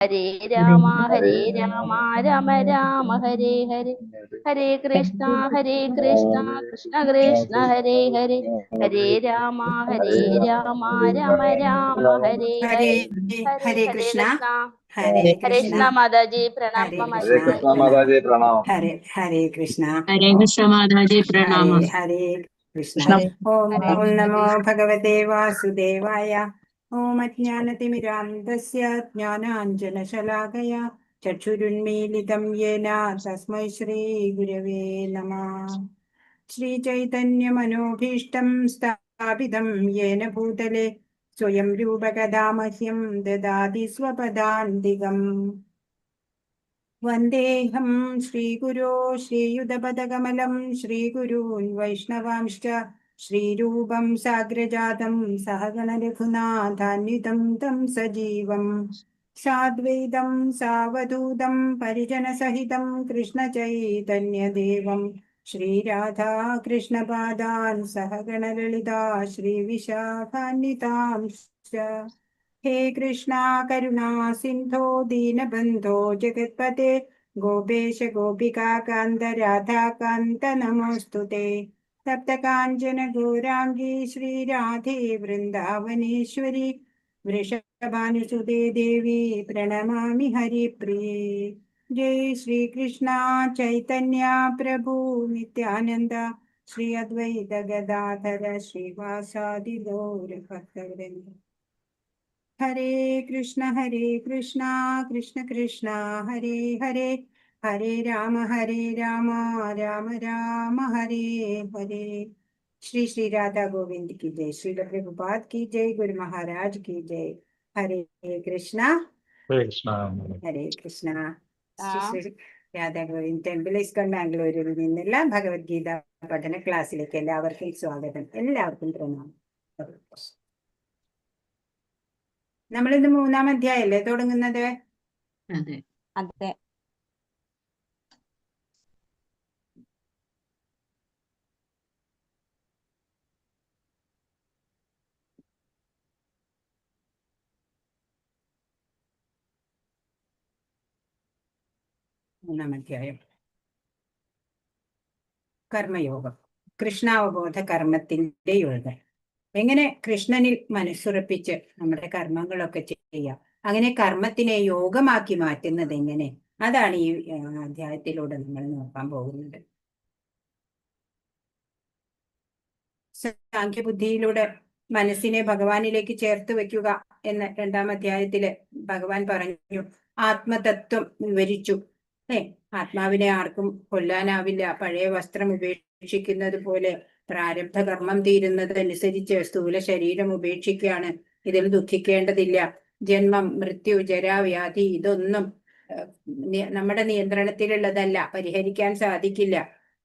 ഹരേ രാമ ഹരേ രാമ രാമ രാമ ഹരേ ഹരേ, ഹരേ കൃഷ്ണ കൃഷ്ണ കൃഷ്ണ ഹരേ ഹരേ, ഹരേ രാമ രാമ രാമ ഹരേ ഹരേ ഹരേ. ഹരേ ഹരേ ഹരേ കൃഷ്ണ. കൃഷ്ണ. ഹരേ ഹരേ കൃഷ്ണ. കൃഷ്ണ മാതാജി ഹരേ പ്രണാമം. കൃഷ്ണ. മാതാജി പ്രണാമം. ഹരേ ഹരേ കൃഷ്ണ. ഹരേ കൃഷ്ണ മാതാജി ഹരേ പ്രണാമം. ഹരേ കൃഷ്ണ. ഹരേ ഓം ഹരേ ഓം നമോ ഭഗവതേ വാസുദേവായ. ഓം അജ്ഞാനതിമിരാന്തസ്യ ജ്ഞാനാഞ്ജനശലാകയ ചക്ഷുരുന്മീലിതം യേന തസ്മൈ ശ്രീ ഗുരവേ നമഃ. ശ്രീചൈതന്യമനോഭീഷ്ടം സ്ഥാപിതം യേന ഭൂതലേ സ്വയം രൂപകഥാ മഹ്യം ദദാതി സ്വപദാന്തികം. വന്ദേഹം ശ്രീഗുരോ ശ്രീയുതപദകമലം ശ്രീഗുരൂൻ വൈഷ്ണവാംശ്ച ശ്രീരൂപം സാഗ്രജാതം സഹഗണ രഘുനാഥാന്വിതം തം സജീവം സാദ്വൈതം സാവധൂതം പരിജനസഹിതം കൃഷ്ണചൈതന്യദേവം ശ്രീരാധാകൃഷ്ണപാദാൻ സഹഗണ ലളിതാ ശ്രീവിശാഖാന്വിതാംശ്ച. ഹേ കൃഷ്ണ കരുണാ സിന്ധോ ദീനബന്ധോ ജഗത്പതേ ഗോപേശ ഗോപികാകാന്ത രാധാകാന്ത നമോസ്തുതേ. തപ്തകാഞ്ചന ഗൗരാംഗീ ശ്രീരാധേ വൃന്ദാവനേശ്വരി വൃഷഭാനുസുതേ ദേവി പ്രണമാമി ഹരിപ്രിയേ. ജയ് ശ്രീകൃഷ്ണ ചൈതന്യ പ്രഭു നിത്യാനന്ദ ശ്രീ അദ്വൈത ഗദാധര ശ്രീവാസാദി ഗൗര ഭക്തവൃന്ദ. ഹരേ കൃഷ്ണ കൃഷ്ണ കൃഷ്ണ ഹരേ ഹരേ, ഹരേ രാമ രാമ രാമ ഹരേ ഹരേ. ശ്രീ ശ്രീ രാധാ ഗോവിന്ദ് की जय, श्री प्रभुपाद की जय, गुरु महाराज की जय. ഹരേ കൃഷ്ണ ഹരേ കൃഷ്ണ. ശ്രീ ശ്രീ രാധാ ഗോവിന്ദ് ടെമ്പിൾ ഇസ്കോൺ ബാംഗ്ലൂരിൽ നിന്നുള്ള ഭഗവത്ഗീത പഠന ക്ലാസ്സിലേക്ക് എല്ലാവർക്കും സ്വാഗതം. എല്ലാവർക്കും പ്രണാമം. നമ്മളിന്ന് 3-ാം അധ്യായല്ലേ തുടങ്ങുന്നത്? അതെ അതെ. മൂന്നാം അധ്യായം കർമ്മയോഗം. കൃഷ്ണാവബോധ കർമ്മത്തിന്റെ യോഗം. എങ്ങനെ കൃഷ്ണനിൽ മനസ്സുറപ്പിച്ച് നമ്മുടെ കർമ്മങ്ങളൊക്കെ ചെയ്യാം, അങ്ങനെ കർമ്മത്തിനെ യോഗമാക്കി മാറ്റുന്നത് എങ്ങനെ, അതാണ് ഈ അധ്യായത്തിലൂടെ നമ്മൾ നോക്കാൻ പോകുന്നത്. സാഖ്യബുദ്ധിയിലൂടെ മനസ്സിനെ ഭഗവാനിലേക്ക് ചേർത്ത് വെക്കുക എന്ന് 2-ാം അധ്യായത്തില് ഭഗവാൻ പറഞ്ഞു. ആത്മതത്വം വിവരിച്ചു. ആത്മാവിനെ ആർക്കും കൊല്ലാനാവില്ല. പഴയ വസ്ത്രം ഉപേക്ഷിക്കുന്നത് പോലെ പ്രാരബ്ധ കർമ്മം തീരുന്നതനുസരിച്ച് സ്ഥൂല ശരീരം ഉപേക്ഷിക്കുകയാണ്. ഇതിൽ ദുഃഖിക്കേണ്ടതില്ല. ജന്മം, മൃത്യു, ജരാ, വ്യാധി ഇതൊന്നും നമ്മുടെ നിയന്ത്രണത്തിലുള്ളതല്ല, പരിഹരിക്കാൻ സാധിക്കില്ല.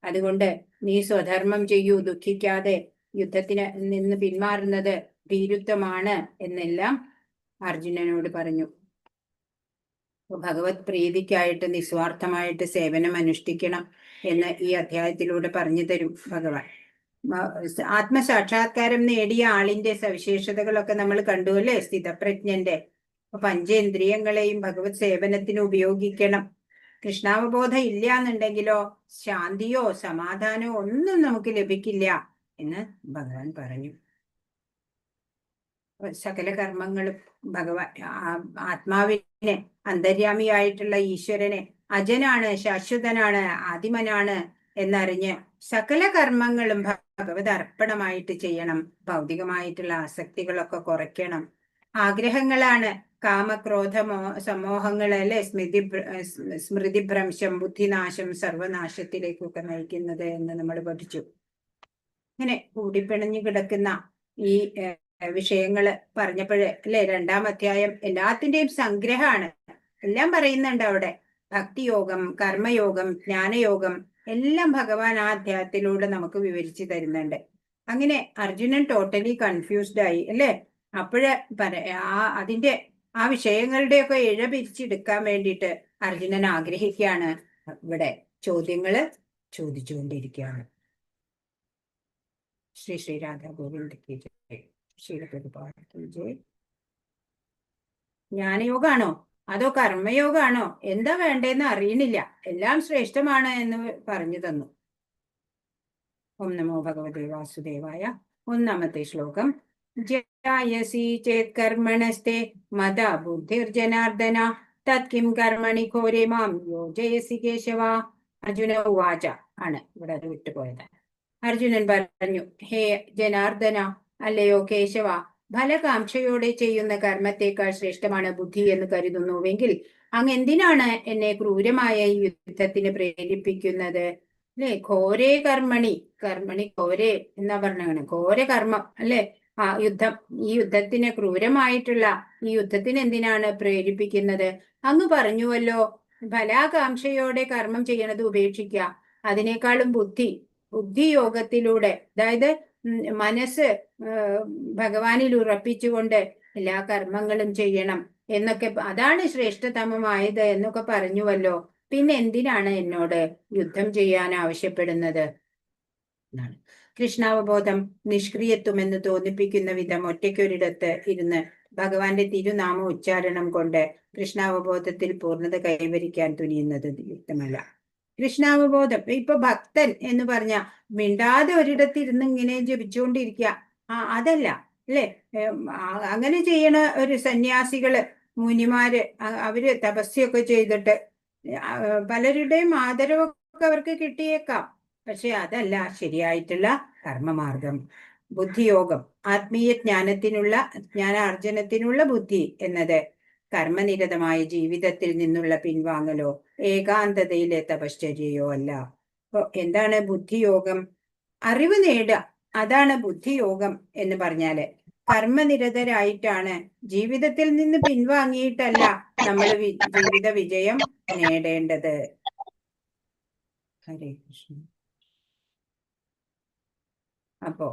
അതുകൊണ്ട് നീ സ്വധർമ്മം ചെയ്യൂ, ദുഃഖിക്കാതെ യുദ്ധത്തിന് നിന്ന് പിന്മാറുന്നത് ഭീരുത്വമാണ് എന്നെല്ലാം അർജുനനോട് പറഞ്ഞു. ഭഗവത് പ്രീതിക്കായിട്ട് നിസ്വാർത്ഥമായിട്ട് സേവനം അനുഷ്ഠിക്കണം എന്ന് ഈ അധ്യായത്തിലൂടെ പറഞ്ഞു തരും ഭഗവാൻ. ആത്മസാക്ഷാത്കാരം നേടിയ ആളിന്റെ സവിശേഷതകളൊക്കെ നമ്മൾ കണ്ടു അല്ലേ? സ്ഥിതപ്രജ്ഞന്റെ. പഞ്ചേന്ദ്രിയങ്ങളെയും ഭഗവത് സേവനത്തിന് ഉപയോഗിക്കണം. കൃഷ്ണാവബോധം ഇല്ല എന്നുണ്ടെങ്കിലോ ശാന്തിയോ സമാധാനമോ ഒന്നും നമുക്ക് ലഭിക്കില്ല എന്ന് ഭഗവാൻ പറഞ്ഞു. സകല കർമ്മങ്ങളും ഭഗവാൻ ആത്മാവിനെ, അന്തര്യാമിയായിട്ടുള്ള ഈശ്വരനെ അജനാണ്, ശാശ്വതനാണ്, ആദിമനാണ് എന്നറിഞ്ഞ് സകല കർമ്മങ്ങളും ഭഗവത് അർപ്പണമായിട്ട് ചെയ്യണം. ഭൗതികമായിട്ടുള്ള ആസക്തികളൊക്കെ കുറയ്ക്കണം. ആഗ്രഹങ്ങളാണ് കാമക്രോധമോ സമോഹങ്ങള് അല്ലെ, സ്മൃതിഭ്രംശം, ബുദ്ധിനാശം, സർവനാശത്തിലേക്കൊക്കെ നയിക്കുന്നത് എന്ന് നമ്മൾ പഠിച്ചു. ഇങ്ങനെ കൂടിപ്പിണഞ്ഞു കിടക്കുന്ന ഈ വിഷയങ്ങള് പറഞ്ഞപ്പോഴേ അല്ലെ, 2-ാം അധ്യായം എല്ലാത്തിന്റെയും സംഗ്രഹമാണ്. എല്ലാം പറയുന്നുണ്ട് അവിടെ. ഭക്തിയോഗം, കർമ്മയോഗം, ജ്ഞാനയോഗം എല്ലാം ഭഗവാൻ ആ അധ്യായത്തിലൂടെ നമുക്ക് വിവരിച്ചു തരുന്നുണ്ട്. അങ്ങനെ അർജുനൻ ടോട്ടലി കൺഫ്യൂസ്ഡ് ആയി അല്ലെ. അപ്പോഴ് അതിന്റെ ആ വിഷയങ്ങളുടെയൊക്കെ ഇഴ പിരിച്ചെടുക്കാൻ വേണ്ടിയിട്ട് അർജുനൻ ആഗ്രഹിക്കുകയാണ്. ഇവിടെ ചോദ്യങ്ങള് ചോദിച്ചുകൊണ്ടിരിക്കുകയാണ്. ശ്രീ ശ്രീ രാധാ ഗോവിന്ദ് കി ജയ്, ശ്രീ പ്രഭുപാദ് കി ജയ്. ജ്ഞാനയോഗാണോ? അതോ കർമ്മയോഗാണോ? എന്താ വേണ്ടതെന്ന് അറിയണില്ല. എല്ലാം ശ്രേഷ്ഠമാണ് എന്ന് പറഞ്ഞു തന്നു. ഓം നമോ ഭഗവതേ വാസുദേവായ. ഒന്നാമത്തെ ശ്ലോകം. ജ്യായസി ചേത് കർമ്മണസ്തേ മത ബുദ്ധിർജനാർദ്ദന തത് കിം കർമ്മണി ഘോരേ മാം യോജയസി കേശവ. അർജുന ഉവാച ആണ് ഇവിടെ അത് വിട്ടുപോയത്. അർജുനൻ പറഞ്ഞു, ഹേ ജനാർദ്ദന, അല്ലയോ കേശവ, ഫലകാംക്ഷയോടെ ചെയ്യുന്ന കർമ്മത്തേക്കാൾ ശ്രേഷ്ഠമാണ് ബുദ്ധി എന്ന് കരുതുന്നുവെങ്കിൽ അങ്ങ് എന്തിനാണ് എന്നെ ക്രൂരമായ ഈ യുദ്ധത്തിന് പ്രേരിപ്പിക്കുന്നത്? അല്ലെ, ഘോരേ കർമ്മണി, കർമ്മണി ഘോരേ എന്നാ പറഞ്ഞാണ്, ഘോര കർമ്മം അല്ലെ, ഈ യുദ്ധത്തിന് ക്രൂരമായിട്ടുള്ള ഈ യുദ്ധത്തിന് എന്തിനാണ് പ്രേരിപ്പിക്കുന്നത്? അങ്ങ് പറഞ്ഞുവല്ലോ ഫലാകാംക്ഷയോടെ കർമ്മം ചെയ്യണത് ഉപേക്ഷിക്കുക, അതിനേക്കാളും ബുദ്ധിയോഗത്തിലൂടെ, അതായത് മനസ്സ് ഭഗവാനിൽ ഉറപ്പിച്ചുകൊണ്ട് എല്ലാ കർമ്മങ്ങളും ചെയ്യണം എന്നൊക്കെ, അതാണ് ശ്രേഷ്ഠതമമായത് എന്നൊക്കെ പറഞ്ഞുവല്ലോ. പിന്നെ എന്തിനാണ് എന്നോട് യുദ്ധം ചെയ്യാൻ ആവശ്യപ്പെടുന്നത് എന്നാണ്. കൃഷ്ണാവബോധം നിഷ്ക്രിയത്വം എന്ന് തോന്നിപ്പിക്കുന്ന വിധം ഒറ്റയ്ക്കൊരിടത്ത് ഇരുന്ന് ഭഗവാന്റെ തിരുനാമ ഉച്ചാരണം കൊണ്ട് കൃഷ്ണാവബോധത്തിൽ പൂർണ്ണത കൈവരിക്കാൻ തുനിയുന്നത് യുക്തമല്ല. കൃഷ്ണാവബോധം, ഇപ്പൊ ഭക്തൻ എന്ന് പറഞ്ഞ മിണ്ടാതെ ഒരിടത്തിരുന്ന് ഇങ്ങനെ ജപിച്ചുകൊണ്ടിരിക്കുക, അതല്ല അല്ലെ. അങ്ങനെ ചെയ്യണ ഒരു സന്യാസികള്, മുനിമാര്, അവര് തപസ്യൊക്കെ ചെയ്തിട്ട് പലരുടെയും ആദരവൊക്കെ അവർക്ക് കിട്ടിയേക്കാം. പക്ഷെ അതല്ല ശരിയായിട്ടുള്ള കർമ്മമാർഗം. ബുദ്ധിയോഗം, ആത്മീയ ജ്ഞാനാർജനത്തിനുള്ള ബുദ്ധി എന്നത് കർമ്മനിരതമായ ജീവിതത്തിൽ നിന്നുള്ള പിൻവാങ്ങലോ ഏകാന്തതയിലെ തപശ്ചര്യയോ അല്ല. അപ്പൊ എന്താണ് ബുദ്ധിയോഗം? അറിവ് നേടുക, അതാണ് ബുദ്ധിയോഗം എന്ന് പറഞ്ഞാല്. കർമ്മനിരതരായിട്ടാണ്, ജീവിതത്തിൽ നിന്ന് പിൻവാങ്ങിയിട്ടല്ല നമ്മൾ ജീവിത വിജയം നേടേണ്ടത്. ഹരേ കൃഷ്ണ. അപ്പോ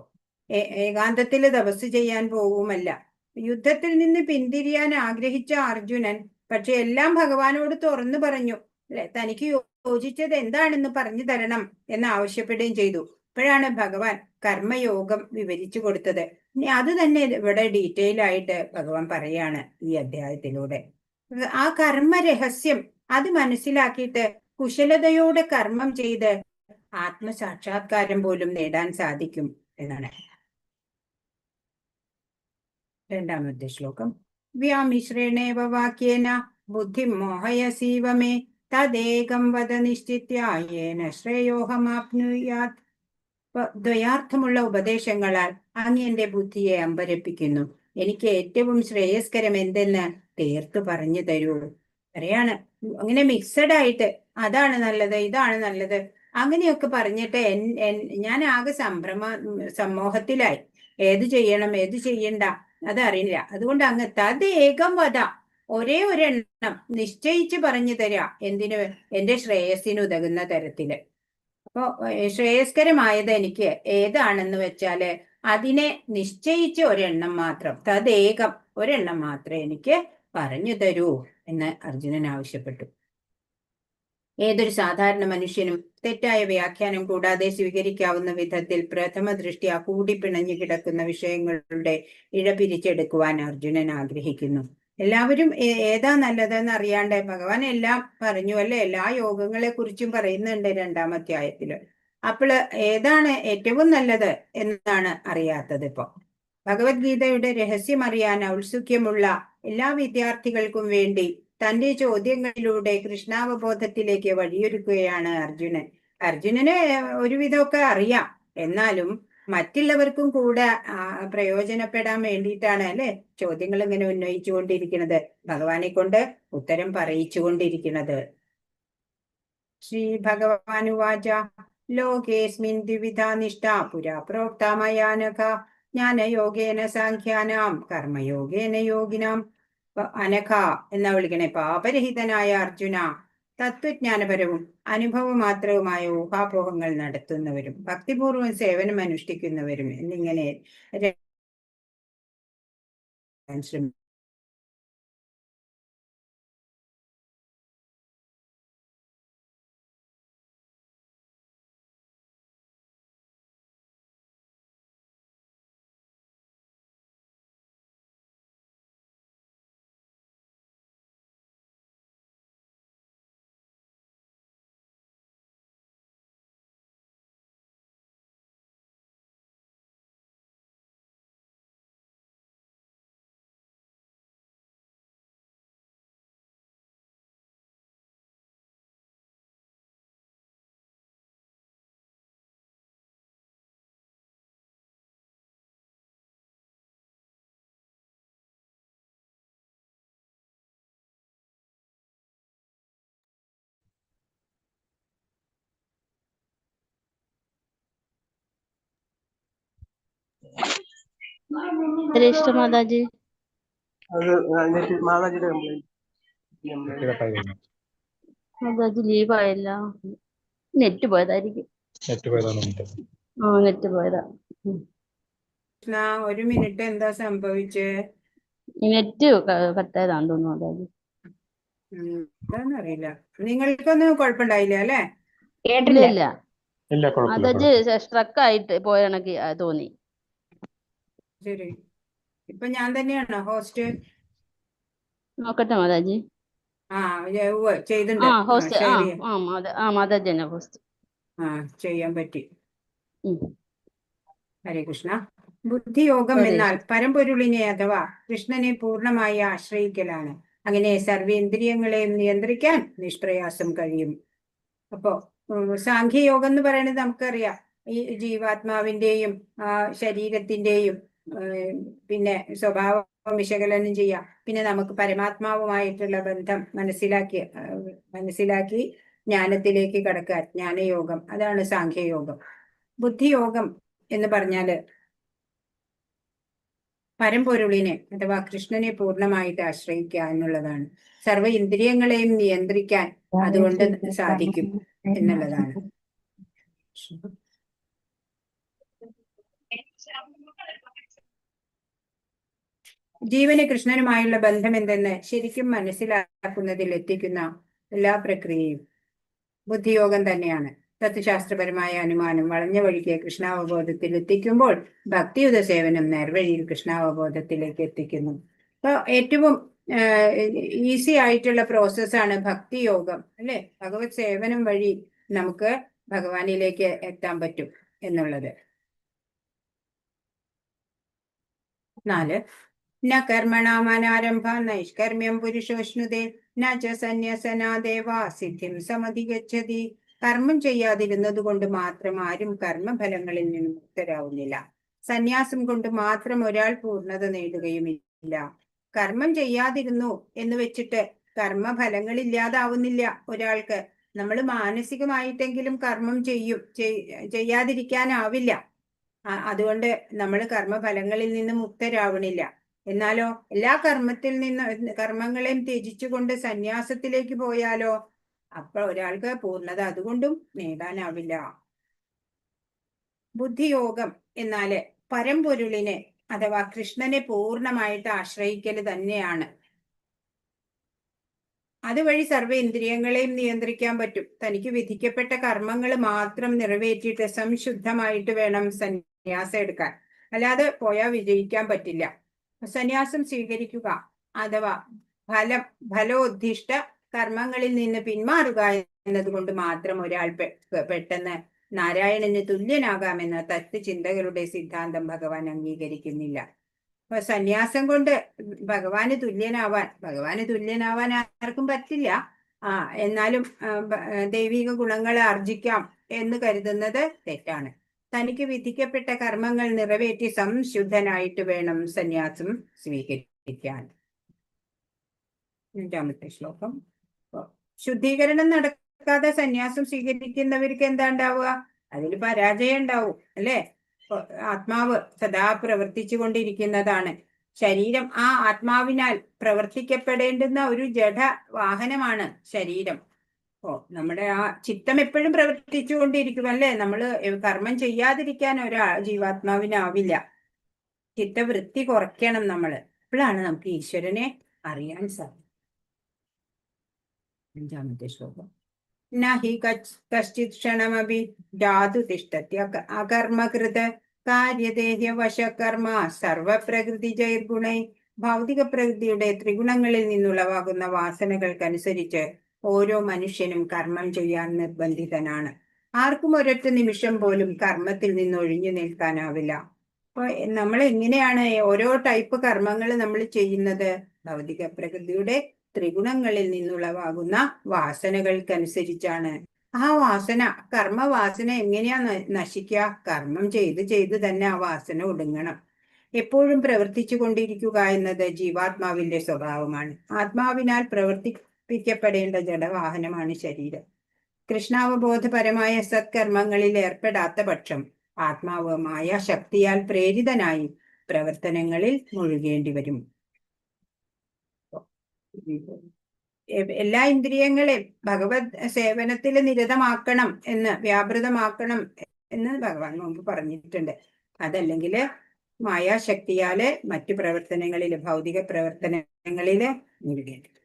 ഏകാന്തത്തില് തപസ് ചെയ്യാൻ പോവുമല്ല. യുദ്ധത്തിൽ നിന്ന് പിന്തിരിയാൻ ആഗ്രഹിച്ച അർജുനൻ പക്ഷെ എല്ലാം ഭഗവാനോട് തുറന്നു പറഞ്ഞു. അല്ലെ, തനിക്ക് യോജിച്ചത് എന്താണെന്ന് പറഞ്ഞു തരണം എന്ന് ആവശ്യപ്പെടുകയും ചെയ്തു. അപ്പോഴാണ് ഭഗവാൻ കർമ്മയോഗം വിവരിച്ചു കൊടുത്തത്. ഇനി അത് തന്നെ ഇവിടെ ഡീറ്റെയിൽ ആയിട്ട് ഭഗവാൻ പറയാണ് ഈ അധ്യായത്തിലൂടെ. ആ കർമ്മ രഹസ്യം അത് മനസ്സിലാക്കിയിട്ട് കുശലതയോടെ കർമ്മം ചെയ്ത് ആത്മസാക്ഷാത്കാരം പോലും നേടാൻ സാധിക്കും എന്നാണ്. രണ്ടാമത്തെ ശ്ലോകം. വ്യാമിശ്രേണേവ വാക്യേന ബുദ്ധി മോഹയസീവ മേ തദേകം വദ നിശ്ചിത്യേന ശ്രേയോഹമാപ്നുയാത്. ദ്വയാർത്ഥമുള്ള ഉപദേശങ്ങളാൽ അങ്ങ് എന്റെ ബുദ്ധിയെ അമ്പരപ്പിക്കുന്നു. എനിക്ക് ഏറ്റവും ശ്രേയസ്കരം എന്തെന്ന് തീർത്തു പറഞ്ഞു തരൂ. പറയാണ്, അങ്ങനെ മിക്സഡ് ആയിട്ട് അതാണ് നല്ലത്, ഇതാണ് നല്ലത്, അങ്ങനെയൊക്കെ പറഞ്ഞിട്ട് ഞാൻ ആകെ സമ്മോഹത്തിലായി. ഏത് ചെയ്യണം ഏത് ചെയ്യണ്ട അതറിയില്ല. അതുകൊണ്ട് അങ്ങ് തദേകം വധ, ഒരേ ഒരെണ്ണം നിശ്ചയിച്ച് പറഞ്ഞു തരാ. എന്തിനു? എന്റെ ശ്രേയസ്സിന് ഉതകുന്ന തരത്തില്. അപ്പോ ശ്രേയസ്കരമായത് എനിക്ക് ഏതാണെന്ന് വെച്ചാല് അതിനെ നിശ്ചയിച്ച് ഒരെണ്ണം മാത്രം, തദേകം ഒരെണ്ണം മാത്രമേ എനിക്ക് പറഞ്ഞു തരൂ എന്ന് അർജുനൻ ആവശ്യപ്പെട്ടു. ഏതൊരു സാധാരണ മനുഷ്യനും തെറ്റായ വ്യാഖ്യാനം കൂടാതെ സ്വീകരിക്കാവുന്ന വിധത്തിൽ പ്രഥമ ദൃഷ്ട്യാ കൂടിപ്പിണഞ്ഞു കിടക്കുന്ന വിഷയങ്ങളുടെ ഇഴപിരിച്ചെടുക്കുവാൻ അർജുനൻ ആഗ്രഹിക്കുന്നു. എല്ലാവരും ഏതാ നല്ലതെന്ന് അറിയാണ്ട് ഭഗവാൻ എല്ലാം പറഞ്ഞു അല്ലെ, എല്ലാ യോഗങ്ങളെ കുറിച്ചും പറയുന്നുണ്ട് രണ്ടാമധ്യായത്തില്. അപ്പോൾ ഏതാണ് ഏറ്റവും നല്ലത് എന്നാണ് അറിയാത്തത്. ഇപ്പൊ ഭഗവത്ഗീതയുടെ രഹസ്യം അറിയാൻ ഔത്സുക്യമുള്ള എല്ലാ വിദ്യാർത്ഥികൾക്കും വേണ്ടി തന്റെ ചോദ്യങ്ങളിലൂടെ കൃഷ്ണാവബോധത്തിലേക്ക് വഴിയൊരുക്കുകയാണ് അർജുനൻ. അർജുനന് ഒരുവിധമൊക്കെ അറിയാം, എന്നാലും മറ്റുള്ളവർക്കും കൂടെ പ്രയോജനപ്പെടാൻ വേണ്ടിയിട്ടാണ് അല്ലെ ചോദ്യങ്ങൾ ഇങ്ങനെ ഉന്നയിച്ചുകൊണ്ടിരിക്കുന്നത്, ഭഗവാനെ കൊണ്ട് ഉത്തരം പറയിച്ചുകൊണ്ടിരിക്കുന്നത്. ശ്രീ ഭഗവാനുവാച. ലോകേസ്മിൻ ദ്വിവിധാ നിഷ്ഠ പുരാ പ്രോക്താ മയാ നഘ ജ്ഞാനയോഗേന സാഖ്യാനാം കർമ്മയോഗേന യോഗിനാം. അനഘ എന്നാ വിളിക്കണേ, പാപരഹിതനായ അർജുന, തത്വജ്ഞാനപരവും അനുഭവമാത്രവുമായ ഊഹാപോഹങ്ങൾ നടത്തുന്നവരും ഭക്തിപൂർവ്വം സേവനം അനുഷ്ഠിക്കുന്നവരും എന്നിങ്ങനെ ഹരേ കൃഷ്ണ മാതാജി. മാതാജിയുടെ മാതാജി ലീവായല്ല, നെറ്റ് പോയതായിരിക്കും. നെറ്റ് പോയതാ. കൃഷ്ണ, ഒരു മിനിറ്റ്, എന്താ സംഭവിച്ചേ? നെറ്റ് കട്ടായതാന്ന് തോന്നുന്നു മാതാജി. എന്താന്നറിയില്ല. നിങ്ങൾക്കൊന്നും കുഴപ്പമുണ്ടായില്ല അല്ലേ? ഇല്ല മാതാജി സ്ട്രക്ക് ആയിട്ട് പോയ കണക്ക് തോന്നി. ശരി, ഇപ്പൊ ഞാൻ തന്നെയാണോ ഹോസ്റ്റ്? നോക്കട്ടെ മാതാജി. ചെയ്തിട്ടുണ്ട്. ഹോസ്റ്റ്. ഷെയർ ചെയ്യാം. മാതാജി തന്നെ ഹോസ്റ്റ്. ചെയ്യാൻ പറ്റി. ഹരേ കൃഷ്ണ. ബുദ്ധിയോഗം എന്നാൽ പരമ്പൊരുളിനെ അഥവാ കൃഷ്ണനെ പൂർണ്ണമായി ആശ്രയിക്കലാണ്. അങ്ങനെ സർവേന്ദ്രിയങ്ങളെയും നിയന്ത്രിക്കാൻ നിഷ്പ്രയാസം കഴിയും. അപ്പോ സാഖ്യയോഗം എന്ന് പറയുന്നത് നമുക്കറിയാം, ഈ ജീവാത്മാവിന്റെയും ശരീരത്തിന്റെയും പിന്നെ സ്വഭാവം വിശകലനം ചെയ്യാം. പിന്നെ നമുക്ക് പരമാത്മാവുമായിട്ടുള്ള ബന്ധം മനസ്സിലാക്കി ജ്ഞാനത്തിലേക്ക് കടക്കാൻ ജ്ഞാനയോഗം, അതാണ് സാഖ്യയോഗം. ബുദ്ധിയോഗം എന്ന് പറഞ്ഞാല് പരമ്പൊരുളിനെ അഥവാ കൃഷ്ണനെ പൂർണ്ണമായിട്ട് ആശ്രയിക്കുക എന്നുള്ളതാണ്. സർവ്വ ഇന്ദ്രിയങ്ങളെയും നിയന്ത്രിക്കാൻ അതുകൊണ്ട് സാധിക്കും എന്നുള്ളതാണ്. ജീവന് കൃഷ്ണനുമായുള്ള ബന്ധം എന്തെന്ന് ശരിക്കും മനസ്സിലാക്കുന്നതിൽ എത്തിക്കുന്ന എല്ലാ പ്രക്രിയയും ബുദ്ധിയോഗം തന്നെയാണ്. തത്വശാസ്ത്രപരമായ അനുമാനം വളഞ്ഞ വഴിക്ക് കൃഷ്ണാവബോധത്തിൽ എത്തിക്കുമ്പോൾ ഭക്തിയുത സേവനം നേർവഴിയിൽ കൃഷ്ണാവബോധത്തിലേക്ക് എത്തിക്കുന്നു. അപ്പോൾ ഏറ്റവും ഈസി ആയിട്ടുള്ള പ്രോസസ്സാണ് ഭക്തിയോഗം, അല്ലെ? ഭഗവത് സേവനം വഴി നമുക്ക് ഭഗവാനിലേക്ക് എത്താൻ പറ്റും എന്നുള്ളത്. 4. ന കർമ്മണാമനാരംഭ നൈഷ്കർമ്മ്യം പുരുഷോഷ്ണുതേ ന ച സന്യസനാദേവാ സിദ്ധിം സമധിഗച്ഛതി. കർമ്മം ചെയ്യാതിരുന്നത് കൊണ്ട് മാത്രം ആരും കർമ്മഫലങ്ങളിൽ നിന്നും മുക്തരാവുന്നില്ല. സന്യാസം കൊണ്ട് മാത്രം ഒരാൾ പൂർണ്ണത നേടുകയുമില്ല. കർമ്മം ചെയ്യാതിരുന്നു എന്ന് വെച്ചിട്ട് കർമ്മഫലങ്ങളില്ലാതാവുന്നില്ല ഒരാൾക്ക്. നമ്മൾ മാനസികമായിട്ടെങ്കിലും കർമ്മം ചെയ്യാതിരിക്കാനാവില്ല. അതുകൊണ്ട് നമ്മൾ കർമ്മഫലങ്ങളിൽ നിന്ന് മുക്തരാവണില്ല. എന്നാലോ എല്ലാ കർമ്മങ്ങളെയും ത്യജിച്ചുകൊണ്ട് സന്യാസത്തിലേക്ക് പോയാലോ അപ്പോൾ ഒരാൾക്ക് പൂർണ്ണത അതുകൊണ്ടും നേടാനാവില്ല. ബുദ്ധിയോഗം എന്നാല് പരമ്പൊരുളിനെ അഥവാ കൃഷ്ണനെ പൂർണ്ണമായിട്ട് ആശ്രയിക്കൽ തന്നെയാണ്. അതുവഴി സർവ്വ ഇന്ദ്രിയങ്ങളെയും നിയന്ത്രിക്കാൻ പറ്റും. തനിക്ക് വിധിക്കപ്പെട്ട കർമ്മങ്ങൾ മാത്രം നിറവേറ്റിയിട്ട് സംശുദ്ധമായിട്ട് വേണം സന്യാസം എടുക്കാൻ. അല്ലാതെ പോയാൽ വിജയിക്കാൻ പറ്റില്ല. സന്യാസം സ്വീകരിക്കുക അഥവാ ഫലോദ്ദിഷ്ട കർമ്മങ്ങളിൽ നിന്ന് പിന്മാറുക എന്നതുകൊണ്ട് മാത്രം ഒരാൾ പെട്ടെന്ന് നാരായണന് തുല്യനാകാമെന്ന തത്വചിന്തകളുടെ സിദ്ധാന്തം ഭഗവാൻ അംഗീകരിക്കുന്നില്ല. അപ്പൊ സന്യാസം കൊണ്ട് ഭഗവാന് തുല്യനാവാൻ ആർക്കും പറ്റില്ല. എന്നാലും ദൈവിക ഗുണങ്ങൾ ആർജിക്കാം എന്ന് കരുതുന്നത് തെറ്റാണ്. തനിക്ക് വിധിക്കപ്പെട്ട കർമ്മങ്ങൾ നിറവേറ്റി സംശുദ്ധനായിട്ട് വേണം സന്യാസം സ്വീകരിക്കാൻ. 5-ാമത്തെ ശ്ലോകം. ശുദ്ധീകരണം നടക്കാതെ സന്യാസം സ്വീകരിക്കുന്നവർക്ക് എന്താ ഉണ്ടാവുക? അതിൽ പരാജയം ഉണ്ടാവും, അല്ലെ? ആത്മാവ് സദാ പ്രവർത്തിച്ചു കൊണ്ടിരിക്കുന്നതാണ്. ശരീരം ആ ആത്മാവിനാൽ പ്രവർത്തിക്കപ്പെടേണ്ടുന്ന ഒരു ജഡ വാഹനമാണ് ശരീരം. നമ്മുടെ ആ ചിത്തം എപ്പോഴും പ്രവർത്തിച്ചു കൊണ്ടിരിക്കും, അല്ലെ? നമ്മൾ കർമ്മം ചെയ്യാതിരിക്കാൻ ജീവാത്മാവിനാവില്ല. ചിത്തവൃത്തി കുറയ്ക്കണം നമ്മൾ. അപ്പോഴാണ് നമുക്ക് ഈശ്വരനെ അറിയാൻ സാധിക്കും. 5-ാമത്തെ ശ്ലോകം. നഹി കശ്ചിത് ക്ഷണമപി ജാതു തിഷ്ഠത്യ അകർമ്മകൃത് കാര്യദേഹ്യ വശകർമ്മ സർവപ്രകൃതി ജൈർഗുണൈ. ഭൗതിക പ്രകൃതിയുടെ ത്രിഗുണങ്ങളിൽ നിന്നുളവാകുന്ന വാസനകൾക്കനുസരിച്ച് ഓരോ മനുഷ്യനും കർമ്മം ചെയ്യാൻ നിർബന്ധിതനാണ്. ആർക്കും ഒരൊറ്റ നിമിഷം പോലും കർമ്മത്തിൽ നിന്ന് ഒഴിഞ്ഞു നിൽക്കാനാവില്ല. അപ്പൊ നമ്മൾ എങ്ങനെയാണ് ഓരോ ടൈപ്പ് കർമ്മങ്ങൾ നമ്മൾ ചെയ്യുന്നത്? ഭൗതിക പ്രകൃതിയുടെ ത്രിഗുണങ്ങളിൽ നിന്നുളവാകുന്ന വാസനകൾക്കനുസരിച്ചാണ്. ആ കർമ്മവാസന എങ്ങനെയാ നശിക്കുക? കർമ്മം ചെയ്ത് തന്നെ ആ വാസന ഒടുങ്ങണം. എപ്പോഴും പ്രവർത്തിച്ചു കൊണ്ടിരിക്കുക എന്നത് ജീവാത്മാവിന്റെ സ്വഭാവമാണ്. ആത്മാവിനാൽ പ്രവർത്തിപ്പിക്കപ്പെടേണ്ട ജഡവാഹനമാണ് ശരീരം. കൃഷ്ണാവബോധപരമായ സത്കർമ്മങ്ങളിൽ ഏർപ്പെടാത്ത പക്ഷം ആത്മാവ് മായാശക്തിയാൽ പ്രേരിതനായി പ്രവർത്തനങ്ങളിൽ മുഴുകേണ്ടി വരും. എല്ലാ ഇന്ദ്രിയങ്ങളെയും ഭഗവത് സേവനത്തിൽ നിരതമാക്കണം വ്യാപൃതമാക്കണം എന്ന് ഭഗവാൻ മുമ്പ് പറഞ്ഞിട്ടുണ്ട്. അതല്ലെങ്കിൽ മായാശക്തിയാല് മറ്റു പ്രവർത്തനങ്ങളില്, ഭൗതിക പ്രവർത്തനങ്ങളില് മുഴുകേണ്ടി വരും.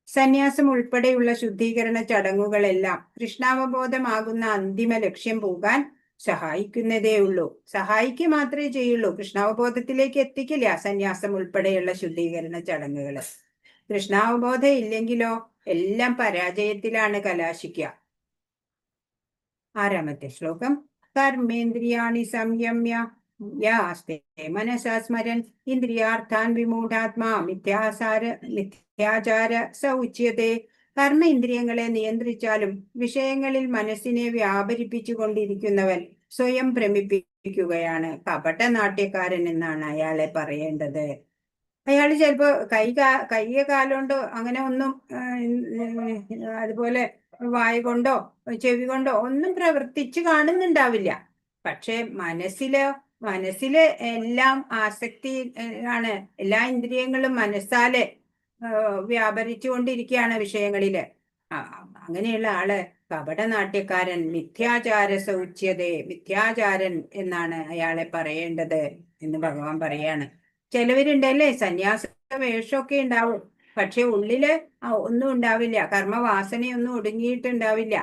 സന്യാസം ഉൾപ്പെടെയുള്ള ശുദ്ധീകരണ ചടങ്ങുകളെല്ലാം കൃഷ്ണാവബോധമാകുന്ന അന്തിമ ലക്ഷ്യം പോകാൻ സഹായിക്കുന്നതേ ഉള്ളൂ. സഹായിക്കുക മാത്രമേ ചെയ്യുള്ളൂ, കൃഷ്ണാവബോധത്തിലേക്ക് എത്തിക്കില്ല സന്യാസം ഉൾപ്പെടെയുള്ള ശുദ്ധീകരണ ചടങ്ങുകൾ. കൃഷ്ണാവബോധം ഇല്ലെങ്കിലോ എല്ലാം പരാജയത്തിലാണ് കലാശിക്കുക. 6-ാമത്തെ ശ്ലോകം. കർമ്മേന്ദ്രിയാണി സംയമ്യ യാസ്തേ മനസാ സ്മരൻ ഇന്ദ്രിയാർത്ഥാൻ വിമൂഢാത്മാ മിഥ്യാചാര സ ഉച്യതേ. കർമ്മ ഇന്ദ്രിയങ്ങളെ നിയന്ത്രിച്ചാലും വിഷയങ്ങളിൽ മനസ്സിനെ വ്യാപരിപ്പിച്ചു കൊണ്ടിരിക്കുന്നവൻ സ്വയം ഭ്രമിപ്പിക്കുകയാണ് കപടനാട്യക്കാരൻ എന്നാണ് അയാളെ പറയേണ്ടത്. അയാൾ ചിലപ്പോ കയ്യോ കാലുകൊണ്ടോ അങ്ങനെ ഒന്നും, അതുപോലെ വായ കൊണ്ടോ ചെവി കൊണ്ടോ ഒന്നും പ്രവർത്തിച്ചു കാണുന്നുണ്ടാവില്ല. പക്ഷെ മനസ്സില് എല്ലാം ആസക്തി ആണ്. എല്ലാ ഇന്ദ്രിയങ്ങളും മനസ്സാലെ വ്യാപരിച്ചു കൊണ്ടിരിക്കുകയാണ് വിഷയങ്ങളില്. അങ്ങനെയുള്ള ആള് കപടനാട്യക്കാരൻ, മിഥ്യാചാര സൗച്യതേ, മിഥ്യാചാരൻ എന്നാണ് അയാളെ പറയേണ്ടത് എന്ന് ഭഗവാൻ പറയാണ്. ചിലവരുണ്ടല്ലേ സന്യാസ വേഷമൊക്കെ ഉണ്ടാവും, പക്ഷെ ഉള്ളില് ഒന്നും ഉണ്ടാവില്ല, കർമ്മവാസനയൊന്നും ഒടുങ്ങിയിട്ടുണ്ടാവില്ല.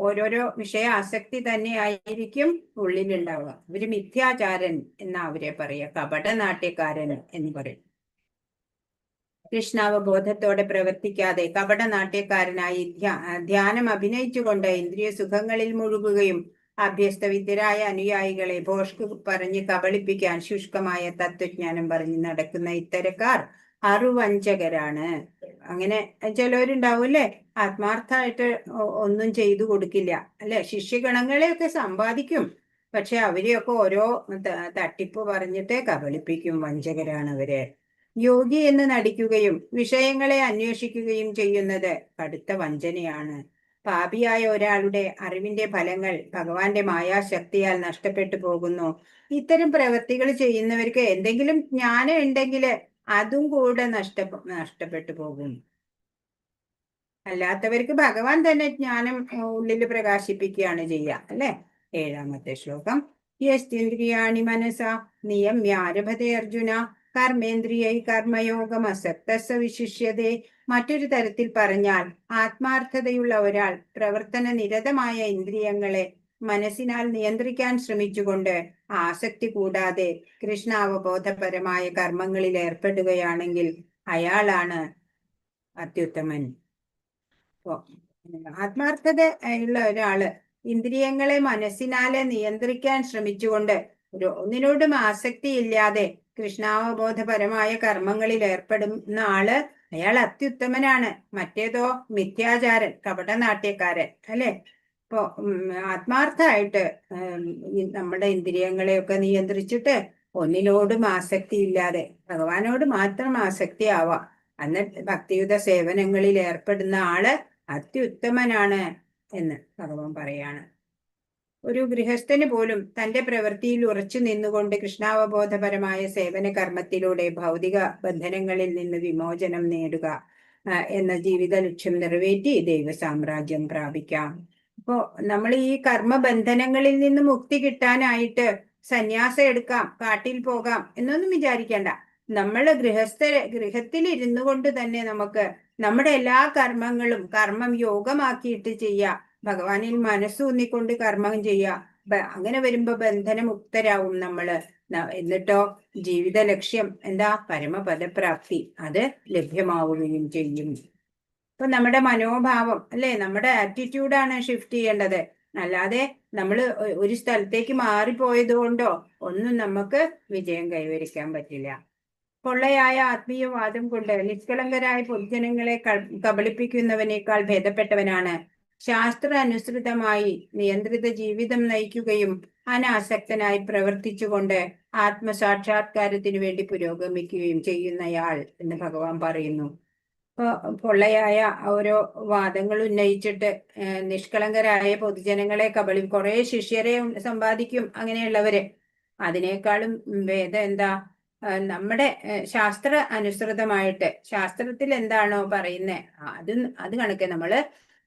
ഓരോരോ വിഷയ ആസക്തി തന്നെ ആയിരിക്കും ഉള്ളിലുണ്ടാവുക. ഇവര് മിഥ്യാചാരൻ എന്നാ അവരെ പറയുക, കപടനാട്യക്കാരൻ എന്ന് പറയും. കൃഷ്ണാവബോധത്തോടെ പ്രവർത്തിക്കാതെ കപടനാട്യക്കാരനായി ധ്യാനം അഭിനയിച്ചുകൊണ്ട് ഇന്ദ്രിയ സുഖങ്ങളിൽ മുഴുകുകയും അഭ്യസ്തവിദ്യരായ അനുയായികളെ ഭോഷ്ക് പറഞ്ഞ് കബളിപ്പിക്കാൻ ശുഷ്കമായ തത്വജ്ഞാനം പറഞ്ഞ് നടക്കുന്ന ഇത്തരക്കാർ അറുവഞ്ചകരാണ്. അങ്ങനെ ചിലവരുണ്ടാവൂല്ലേ, ആത്മാർത്ഥമായിട്ട് ഒന്നും ചെയ്തു കൊടുക്കില്ല അല്ലെ, ശിഷ്യഗണങ്ങളെയൊക്കെ സമ്പാദിക്കും, പക്ഷെ അവരെയൊക്കെ ഓരോ തട്ടിപ്പ് പറഞ്ഞിട്ട് കബളിപ്പിക്കും. വഞ്ചകരാണ് അവര്. യോഗി എന്ന് നടിക്കുകയും വിഷയങ്ങളെ അന്വേഷിക്കുകയും ചെയ്യുന്നത് കടുത്ത വഞ്ചനയാണ്. പാപിയായ ഒരാളുടെ അറിവിന്റെ ഫലങ്ങൾ ഭഗവാന്റെ മായാശക്തിയാൽ നഷ്ടപ്പെട്ടു പോകുന്നു. ഇത്തരം പ്രവൃത്തികൾ ചെയ്യുന്നവർക്ക് എന്തെങ്കിലും ജ്ഞാനം ഉണ്ടെങ്കിൽ അതും കൂടെ നഷ്ടപ്പെട്ടു പോകും. അല്ലാത്തവർക്ക് ഭഗവാൻ തന്നെ ജ്ഞാനം ഉള്ളിൽ പ്രകാശിപ്പിക്കുകയാണ് ചെയ്യുക അല്ലെ. 7-ാമത്തെ ശ്ലോകം. യസ്തിന്ദ്രിയാണി മനസാ നിയമ്യാരഭതേ അർജുന കർമ്മേന്ദ്രിയൈ കർമ്മയോഗം അസക്തസ വിശിഷ്യതേ. മറ്റൊരു തരത്തിൽ പറഞ്ഞാൽ ആത്മാർത്ഥതയുള്ള ഒരാൾ പ്രവർത്തന നിരതമായ ഇന്ദ്രിയങ്ങളെ മനസ്സിനാൽ നിയന്ത്രിക്കാൻ ശ്രമിച്ചുകൊണ്ട് ആസക്തി കൂടാതെ കൃഷ്ണാവബോധപരമായ കർമ്മങ്ങളിൽ ഏർപ്പെടുകയാണെങ്കിൽ അയാളാണ് അത്യുത്തമൻ. ആത്മാർത്ഥത ഉള്ള ഒരാള് ഇന്ദ്രിയങ്ങളെ മനസ്സിനാലെ നിയന്ത്രിക്കാൻ ശ്രമിച്ചുകൊണ്ട് ഒന്നിനോടും ആസക്തി ഇല്ലാതെ കൃഷ്ണാവബോധപരമായ കർമ്മങ്ങളിൽ ഏർപ്പെടുന്ന ആള് അയാൾ അത്യുത്തമനാണ്. മറ്റേതോ മിഥ്യാചാരൻ, കപടനാട്യക്കാരൻ അല്ലെ. ഇപ്പോ ആത്മാർത്ഥമായിട്ട് നമ്മുടെ ഇന്ദ്രിയങ്ങളെയൊക്കെ നിയന്ത്രിച്ചിട്ട് ഒന്നിനോടും ആസക്തി ഇല്ലാതെ ഭഗവാനോട് മാത്രം ആസക്തി ആവാം, എന്നിട്ട് ഭക്തിയുത സേവനങ്ങളിൽ ഏർപ്പെടുന്ന ആള് അത്യുത്തമനാണ് എന്ന് ഭഗവാൻ പറയാണ്. ഒരു ഗൃഹസ്ഥന് പോലും തന്റെ പ്രവൃത്തിയിൽ ഉറച്ചു നിന്നുകൊണ്ട് കൃഷ്ണാവബോധപരമായ സേവന കർമ്മത്തിലൂടെ ഭൗതിക ബന്ധനങ്ങളിൽ നിന്ന് വിമോചനം നേടുക എന്ന ജീവിത ലക്ഷ്യം നിറവേറ്റി ദൈവസാമ്രാജ്യം പ്രാപിക്കാം. അപ്പോ നമ്മൾ ഈ കർമ്മബന്ധനങ്ങളിൽ നിന്ന് മുക്തി കിട്ടാനായിട്ട് സന്യാസം എടുക്കാം, കാട്ടിൽ പോകാം എന്നൊന്നും വിചാരിക്കേണ്ട. നമ്മൾ ഗൃഹത്തിൽ ഇരുന്നു കൊണ്ട് തന്നെ നമുക്ക് നമ്മുടെ എല്ലാ കർമ്മങ്ങളും കർമ്മം യോഗമാക്കിയിട്ട് ചെയ്യാം. ഭഗവാനിൽ മനസ്സൂന്നിക്കൊണ്ട് കർമ്മം ചെയ്യുക. അങ്ങനെ വരുമ്പോ ബന്ധനമുക്തരാവും നമ്മള്. എന്നിട്ടോ ജീവിത ലക്ഷ്യം എന്താ? പരമപദപ്രാപ്തി. അത് ലഭ്യമാവുകയും ചെയ്യും. ഇപ്പൊ നമ്മുടെ മനോഭാവം അല്ലെ, നമ്മുടെ ആറ്റിറ്റ്യൂഡാണ് ഷിഫ്റ്റ് ചെയ്യേണ്ടത്. അല്ലാതെ നമ്മൾ ഒരു സ്ഥലത്തേക്ക് മാറിപ്പോയത് കൊണ്ടോ ഒന്നും നമുക്ക് വിജയം കൈവരിക്കാൻ പറ്റില്ല. പൊള്ളയായ ആത്മീയവാദം കൊണ്ട് നിഷ്കളങ്കരായ പൊതുജനങ്ങളെ കബളിപ്പിക്കുന്നവനേക്കാൾ ഭേദപ്പെട്ടവനാണ് ശാസ്ത്ര അനുസൃതമായി നിയന്ത്രിത ജീവിതം നയിക്കുകയും അനാസക്തനായി പ്രവർത്തിച്ചുകൊണ്ട് ആത്മസാക്ഷാത്കാരത്തിനു വേണ്ടി പുരോഗമിക്കുകയും ചെയ്യുന്നയാൾ എന്ന് ഭഗവാൻ പറയുന്നു. പൊള്ളയായ ഓരോ വാദങ്ങൾ ഉന്നയിച്ചിട്ട് നിഷ്കളങ്കരായ പൊതുജനങ്ങളെ കുറെ ശിഷ്യരെ സമ്പാദിക്കും അങ്ങനെയുള്ളവര്. അതിനേക്കാളും ഭേദം എന്താ? നമ്മുടെ ശാസ്ത്ര അനുസൃതമായിട്ട് ശാസ്ത്രത്തിൽ എന്താണോ പറയുന്നത് അത് കണക്കെ നമ്മള്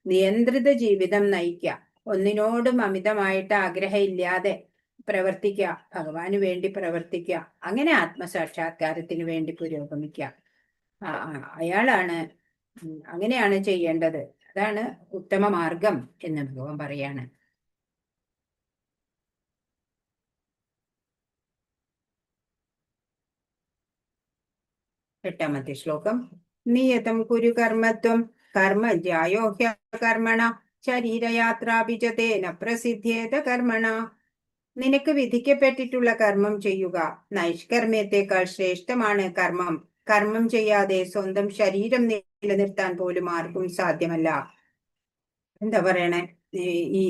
നിയന്ത്രിത ജീവിതം നയിക്കുക. ഒന്നിനോടും അമിതമായിട്ട് ആഗ്രഹമില്ലാതെ പ്രവർത്തിക്കുക, ഭഗവാന് വേണ്ടി പ്രവർത്തിക്കുക, അങ്ങനെ ആത്മസാക്ഷാത്കാരത്തിന് വേണ്ടി പുരോഗമിക്കുക. അയാളാണ് അങ്ങനെയാണ് ചെയ്യേണ്ടത്. അതാണ് ഉത്തമ മാർഗം എന്ന് ഭഗവാൻ പറയാണ്. എട്ടാമത്തെ ശ്ലോകം. നിയതം കുരു കർമ്മത്വം കർമ്മ ജ്യായോഹ്യ കർമ്മണ ശരീരയാത്രാഭിജതേന പ്രസിദ്ധേത കർമ്മണ. നിനക്ക് വിധിക്കപ്പെട്ടിട്ടുള്ള കർമ്മം ചെയ്യുക. നൈഷ്കർമ്മ്യത്തെക്കാൾ ശ്രേഷ്ഠമാണ് കർമ്മം. കർമ്മം ചെയ്യാതെ സ്വന്തം ശരീരം നിലനിർത്താൻ പോലും ആർക്കും സാധ്യമല്ല. എന്താ പറയണേ? ഈ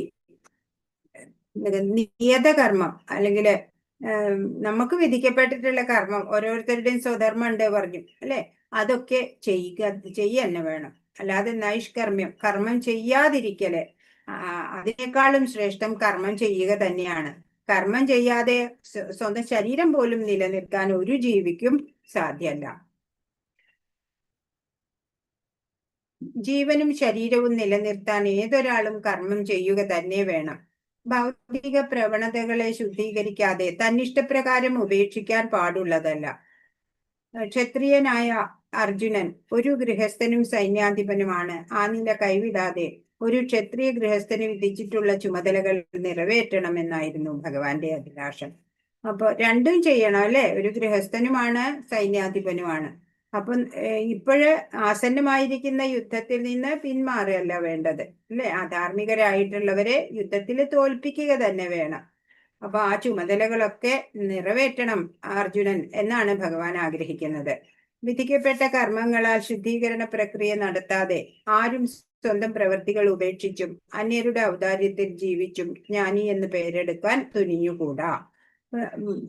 നിയത കർമ്മം അല്ലെങ്കിൽ നമുക്ക് വിധിക്കപ്പെട്ടിട്ടുള്ള കർമ്മം, ഓരോരുത്തരുടെയും സ്വധർമ്മം ഉണ്ട് പറഞ്ഞു അല്ലെ, അതൊക്കെ തന്നെ വേണം. അല്ലാതെ നൈഷ്കർമ്മ്യം, കർമ്മം ചെയ്യാതിരിക്കല്, അതിനേക്കാളും ശ്രേഷ്ഠം കർമ്മം ചെയ്യുക തന്നെയാണ്. കർമ്മം ചെയ്യാതെ സ്വന്തം ശരീരം പോലും നിലനിർത്താൻ ഒരു ജീവിക്കും സാധ്യമല്ല. ജീവനും ശരീരവും നിലനിർത്താൻ ഏതൊരാളും കർമ്മം ചെയ്യുക തന്നെ വേണം. ഭൗതിക പ്രവണതകളെ ശുദ്ധീകരിക്കാതെ തന്നിഷ്ടപ്രകാരം ഉപേക്ഷിക്കാൻ പാടുള്ളതല്ല. ക്ഷത്രിയനായ അർജുനൻ ഒരു ഗൃഹസ്ഥനും സൈന്യാധിപനുമാണ്. ആ നില കൈവിടാതെ ഒരു ക്ഷത്രിയ ഗൃഹസ്ഥന് വിധിച്ചിട്ടുള്ള ചുമതലകൾ നിറവേറ്റണമെന്നായിരുന്നു ഭഗവാന്റെ അഭിലാഷം. അപ്പൊ രണ്ടും ചെയ്യണം അല്ലെ? ഒരു ഗൃഹസ്ഥനുമാണ്, സൈന്യാധിപനുമാണ്. അപ്പം ഇപ്പോഴ് ആസന്നമായിരിക്കുന്ന യുദ്ധത്തിൽ നിന്ന് പിന്മാറുകയല്ല വേണ്ടത് അല്ലെ? അധാർമികരായിട്ടുള്ളവരെ യുദ്ധത്തിൽ തോൽപ്പിക്കുക തന്നെ വേണം. അപ്പൊ ആ ചുമതലകളൊക്കെ നിറവേറ്റണം അർജുനൻ എന്നാണ് ഭഗവാൻ ആഗ്രഹിക്കുന്നത്. വിധിക്കപ്പെട്ട കർമ്മങ്ങളാൽ ശുദ്ധീകരണ പ്രക്രിയ നടത്താതെ ആരും സ്വന്തം പ്രവൃത്തികൾ ഉപേക്ഷിച്ചും അന്യരുടെ ഔദാര്യത്തിൽ ജീവിച്ചും ജ്ഞാനി എന്ന് പേരെടുക്കാൻ തുനിഞ്ഞുകൂടാ.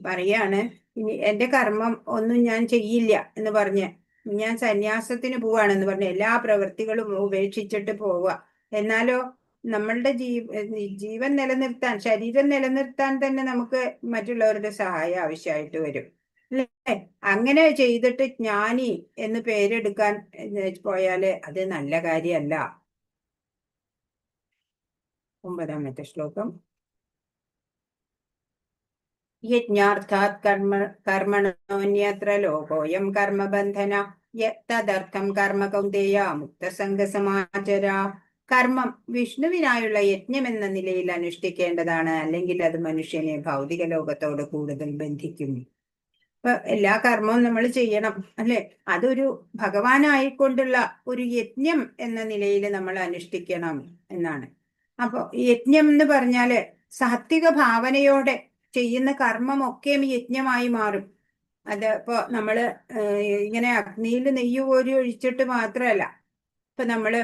പറയാണ്, ഇനി എന്റെ കർമ്മം ഒന്നും ഞാൻ ചെയ്യില്ല എന്ന് പറഞ്ഞ് ഞാൻ സന്യാസത്തിന് പോവാണെന്ന് പറഞ്ഞ് എല്ലാ പ്രവൃത്തികളും ഉപേക്ഷിച്ചിട്ട് പോവുക. എന്നാലോ നമ്മളുടെ ജീവൻ നിലനിർത്താൻ, ശരീരം നിലനിർത്താൻ തന്നെ നമുക്ക് മറ്റുള്ളവരുടെ സഹായം ആവശ്യമായിട്ട് വരും അല്ലേ? അങ്ങനെ ചെയ്തിട്ട് ജ്ഞാനി എന്ന് പേരെടുക്കാൻ പോയാല് അത് നല്ല കാര്യമല്ല. 9ാമത്തെ ശ്ലോകം. യജ്ഞാർത്ഥാത് കർമ്മണോന്യത്ര ലോകോയം കർമ്മബന്ധന തദർത്ഥം കർമ്മ കൗന്ദേയ മുക്തസംഗസമാചര. കർമ്മം വിഷ്ണുവിനായുള്ള യജ്ഞം എന്ന നിലയിൽ അനുഷ്ഠിക്കേണ്ടതാണ്, അല്ലെങ്കിൽ അത് മനുഷ്യനെ ഭൗതിക ലോകത്തോട് കൂടുതൽ ബന്ധിക്കും. ഇപ്പൊ എല്ലാ കർമ്മവും നമ്മൾ ചെയ്യണം അല്ലെ? അതൊരു ഭഗവാനായിക്കൊണ്ടുള്ള ഒരു യജ്ഞം എന്ന നിലയിൽ നമ്മൾ അനുഷ്ഠിക്കണം എന്നാണ്. അപ്പൊ യജ്ഞം എന്ന് പറഞ്ഞാല് സാത്വിക ഭാവനയോടെ ചെയ്യുന്ന കർമ്മമൊക്കെയും യജ്ഞമായി മാറും. അത് ഇപ്പൊ നമ്മള് ഇങ്ങനെ അഗ്നിയിൽ നെയ്യ് കോരി ഒഴിച്ചിട്ട് മാത്രമല്ല, ഇപ്പൊ നമ്മള്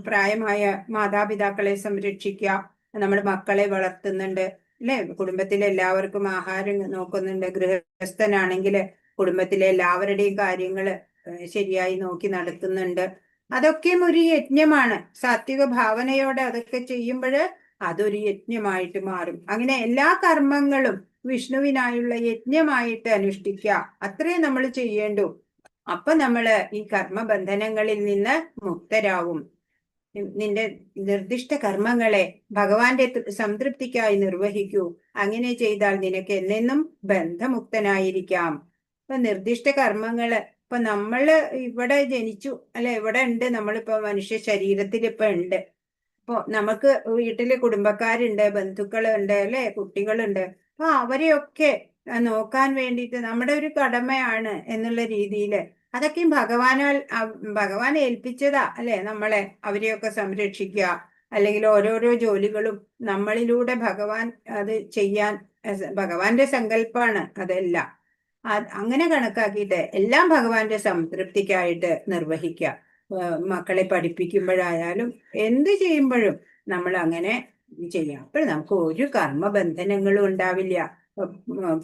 പ്രായമായ മാതാപിതാക്കളെ സംരക്ഷിക്കുക, നമ്മുടെ മക്കളെ വളർത്തുന്നുണ്ട് അല്ലെ? കുടുംബത്തിലെ എല്ലാവർക്കും ആഹാരം നോക്കുന്നുണ്ട്. ഗൃഹസ്ഥനാണെങ്കിൽ കുടുംബത്തിലെ എല്ലാവരുടെയും കാര്യങ്ങള് ശരിയായി നോക്കി നടത്തുന്നുണ്ട്. അതൊക്കെയും ഒരു യജ്ഞമാണ്. സാത്വിക ഭാവനയോടെ അതൊക്കെ ചെയ്യുമ്പോൾ അതൊരു യജ്ഞമായിട്ട് മാറും. അങ്ങനെ എല്ലാ കർമ്മങ്ങളും വിഷ്ണുവിനായുള്ള യജ്ഞമായിട്ട് അനുഷ്ഠിക്കുക, അത്രേ നമ്മൾ ചെയ്യേണ്ടു. അപ്പൊ നമ്മള് ഈ കർമ്മബന്ധനങ്ങളിൽ നിന്ന് മുക്തരാവും. നിന്റെ നിർദ്ദിഷ്ട കർമ്മങ്ങളെ ഭഗവാന്റെ സംതൃപ്തിക്കായി നിർവഹിക്കൂ. അങ്ങനെ ചെയ്താൽ നിനക്ക് എന്നെന്നും ബന്ധമുക്തനായിരിക്കാം. ഇപ്പൊ നിർദ്ദിഷ്ട കർമ്മങ്ങള്, ഇപ്പൊ നമ്മള് ഇവിടെ ജനിച്ചു അല്ലെ? ഇവിടെ ഉണ്ട്, നമ്മളിപ്പോ മനുഷ്യ ശരീരത്തിൽ ഇപ്പൊ ഉണ്ട്. ഇപ്പൊ നമുക്ക് വീട്ടില് കുടുംബക്കാരുണ്ട്, ബന്ധുക്കളുണ്ട് അല്ലെ? കുട്ടികളുണ്ട്. അപ്പൊ അവരെയൊക്കെ നോക്കാൻ വേണ്ടിയിട്ട് നമ്മുടെ ഒരു കടമയാണ് എന്നുള്ള രീതിയിൽ അതൊക്കെയും ഭഗവാൻ ഏൽപ്പിച്ചതാ അല്ലെ? നമ്മളെ അവരെയൊക്കെ സംരക്ഷിക്കുക, അല്ലെങ്കിൽ ഓരോരോ ജോലികളും നമ്മളിലൂടെ ഭഗവാൻ അത് ചെയ്യാൻ, ഭഗവാന്റെ സങ്കല്പമാണ് അതെല്ലാം. അങ്ങനെ കണക്കാക്കിയിട്ട് എല്ലാം ഭഗവാന്റെ സംതൃപ്തിക്കായിട്ട് നിർവഹിക്കുക. മക്കളെ പഠിപ്പിക്കുമ്പോഴായാലും എന്ത് ചെയ്യുമ്പോഴും നമ്മൾ അങ്ങനെ ചെയ്യാം. അപ്പോൾ നമുക്ക് ഒരു കർമ്മബന്ധനങ്ങളും ഉണ്ടാവില്ല,